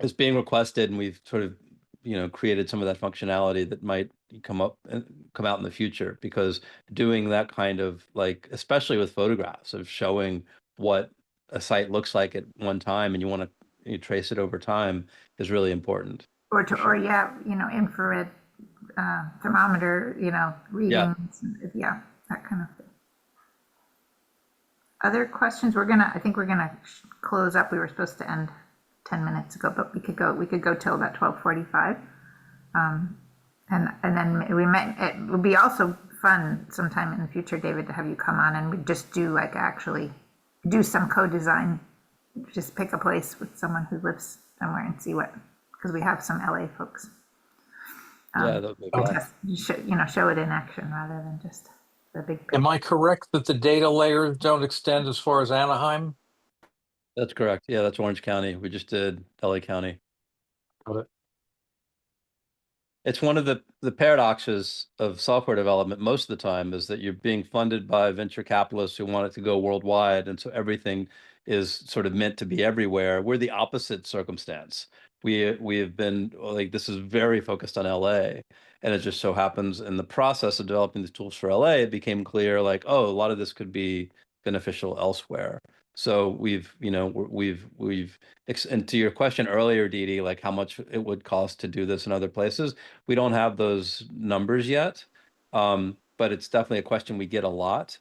is being requested, and we've sort of created some of that functionality that might come out in the future, because doing that kind of, like, especially with photographs of showing what a site looks like at one time and you want to trace it over time is really important. Or infrared thermometer, readings, that kind of thing. Other questions? I think we're gonna close up. We were supposed to end 10 minutes ago, but we could go till about 12:45. And then it would be also fun sometime in the future, David, to have you come on and we just actually do some co-design, just pick a place with someone who lives somewhere and see because we have some LA folks. That would be fun. Show it in action rather than just the big picture. Am I correct that the data layers don't extend as far as Anaheim? That's correct. Yeah, that's Orange County. We just did LA County. Got it. It's one of the paradoxes of software development most of the time, is that you're being funded by venture capitalists who want it to go worldwide. And so everything is sort of meant to be everywhere. We're the opposite circumstance. We have been like, this is very focused on LA. And it just so happens in the process of developing these tools for LA, it became clear like, oh, a lot of this could be beneficial elsewhere. So we've, and to your question earlier, Didi, like how much it would cost to do this in other places, we don't have those numbers yet. But it's definitely a question we get a lot.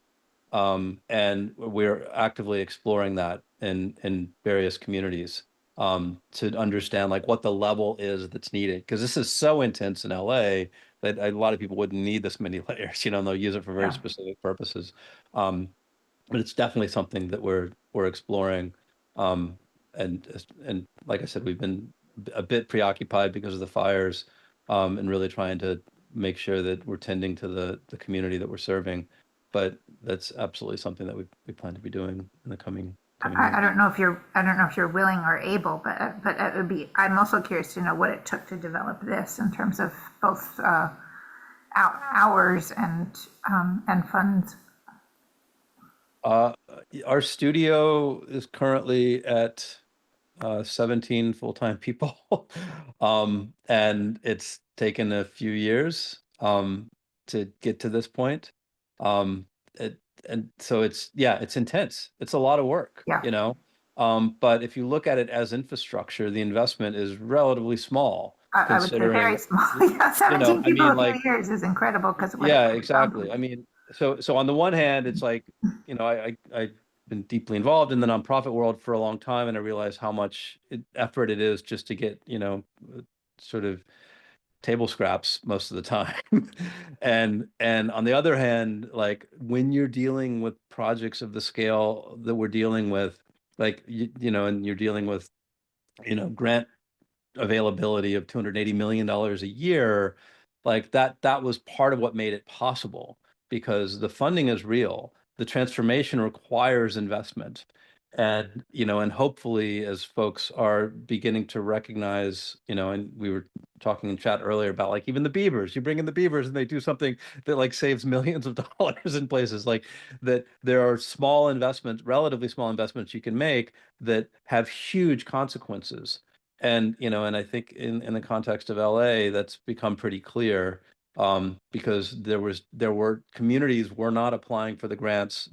And we're actively exploring that in various communities, to understand like what the level is that's needed. Because this is so intense in LA that a lot of people wouldn't need this many layers, and they'll use it for very Yeah. specific purposes. But it's definitely something that we're exploring. Um, and like I said, we've been a bit preoccupied because of the fires, and really trying to make sure that we're tending to the community that we're serving. But that's absolutely something that we plan to be doing in the coming I years. don't know if you're willing or able, but it would be. I'm also curious to know what it took to develop this in terms of both hours and funds. Our studio is currently at 17 full-time people. And it's taken a few years to get to this point. It, and so it's intense. It's a lot of work, Yeah. But if you look at it as infrastructure, the investment is relatively small I would say very considering, small. Yeah, 17 I people mean, in like, 2 years is incredible because what yeah, it exactly. I mean, so on the one hand, it's like, I've been deeply involved in the nonprofit world for a long time, and I realize how much effort it is just to get, sort of table scraps most of the time. And on the other hand, like when you're dealing with projects of the scale that we're dealing with, like, and you're dealing with, grant availability of $280 million a year, like that was part of what made it possible, because the funding is real. The transformation requires investment. And hopefully as folks are beginning to recognize, and we were talking in chat earlier about like even the beavers, you bring in the beavers and they do something that like saves millions of dollars in places like that. There are small investments, relatively small investments you can make that have huge consequences. And I think in the context of LA, that's become pretty clear, because there were communities were not applying for the grants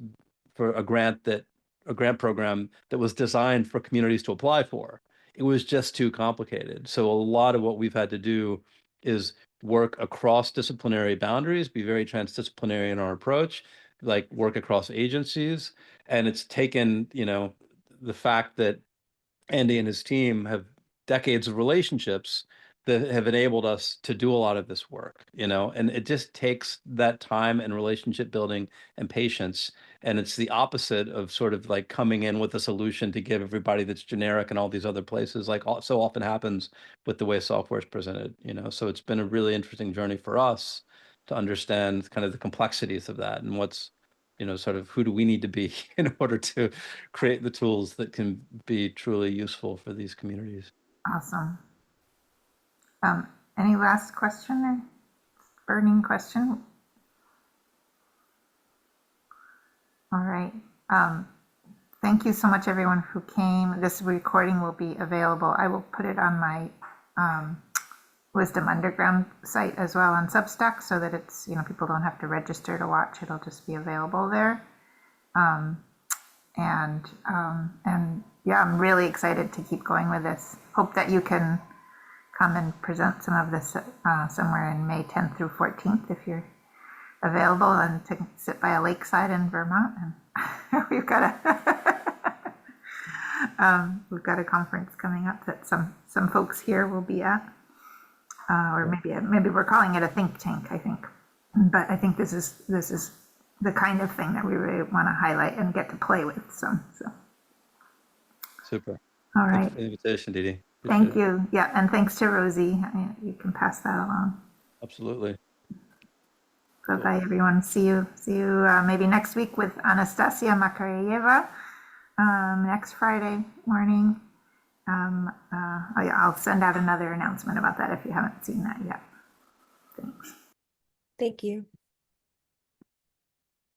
for a grant program that was designed for communities to apply for. It was just too complicated. So a lot of what we've had to do is work across disciplinary boundaries, be very transdisciplinary in our approach, like work across agencies. And it's taken, the fact that Andy and his team have decades of relationships that have enabled us to do a lot of this work, and it just takes that time and relationship building and patience. And it's the opposite of sort of like coming in with a solution to give everybody that's generic in all these other places, like so often happens with the way software is presented, So it's been a really interesting journey for us to understand kind of the complexities of that and what's, sort of who do we need to be in order to create the tools that can be truly useful for these communities. Awesome. Any last question or burning question? All right. Thank you so much, everyone who came. This recording will be available. I will put it on my Wisdom Underground site as well on Substack, so that it's, people don't have to register to watch. It'll just be available there. And yeah, I'm really excited to keep going with this. Hope that you can come and present some of this somewhere in May 10th through 14th if you're available, and to sit by a lakeside in Vermont. And we've got a conference coming up that some folks here will be at, or maybe we're calling it a think tank, I think. But I think this is the kind of thing that we really want to highlight and get to play with some. So. Super. All right. Thanks for the invitation, Didi. Thank you. Yeah, and thanks to Rosie. You can pass that along. Absolutely. Bye-bye, everyone. See you maybe next week with Anastasia Makareyeva, next Friday morning. I'll send out another announcement about that if you haven't seen that yet. Thanks. Thank you.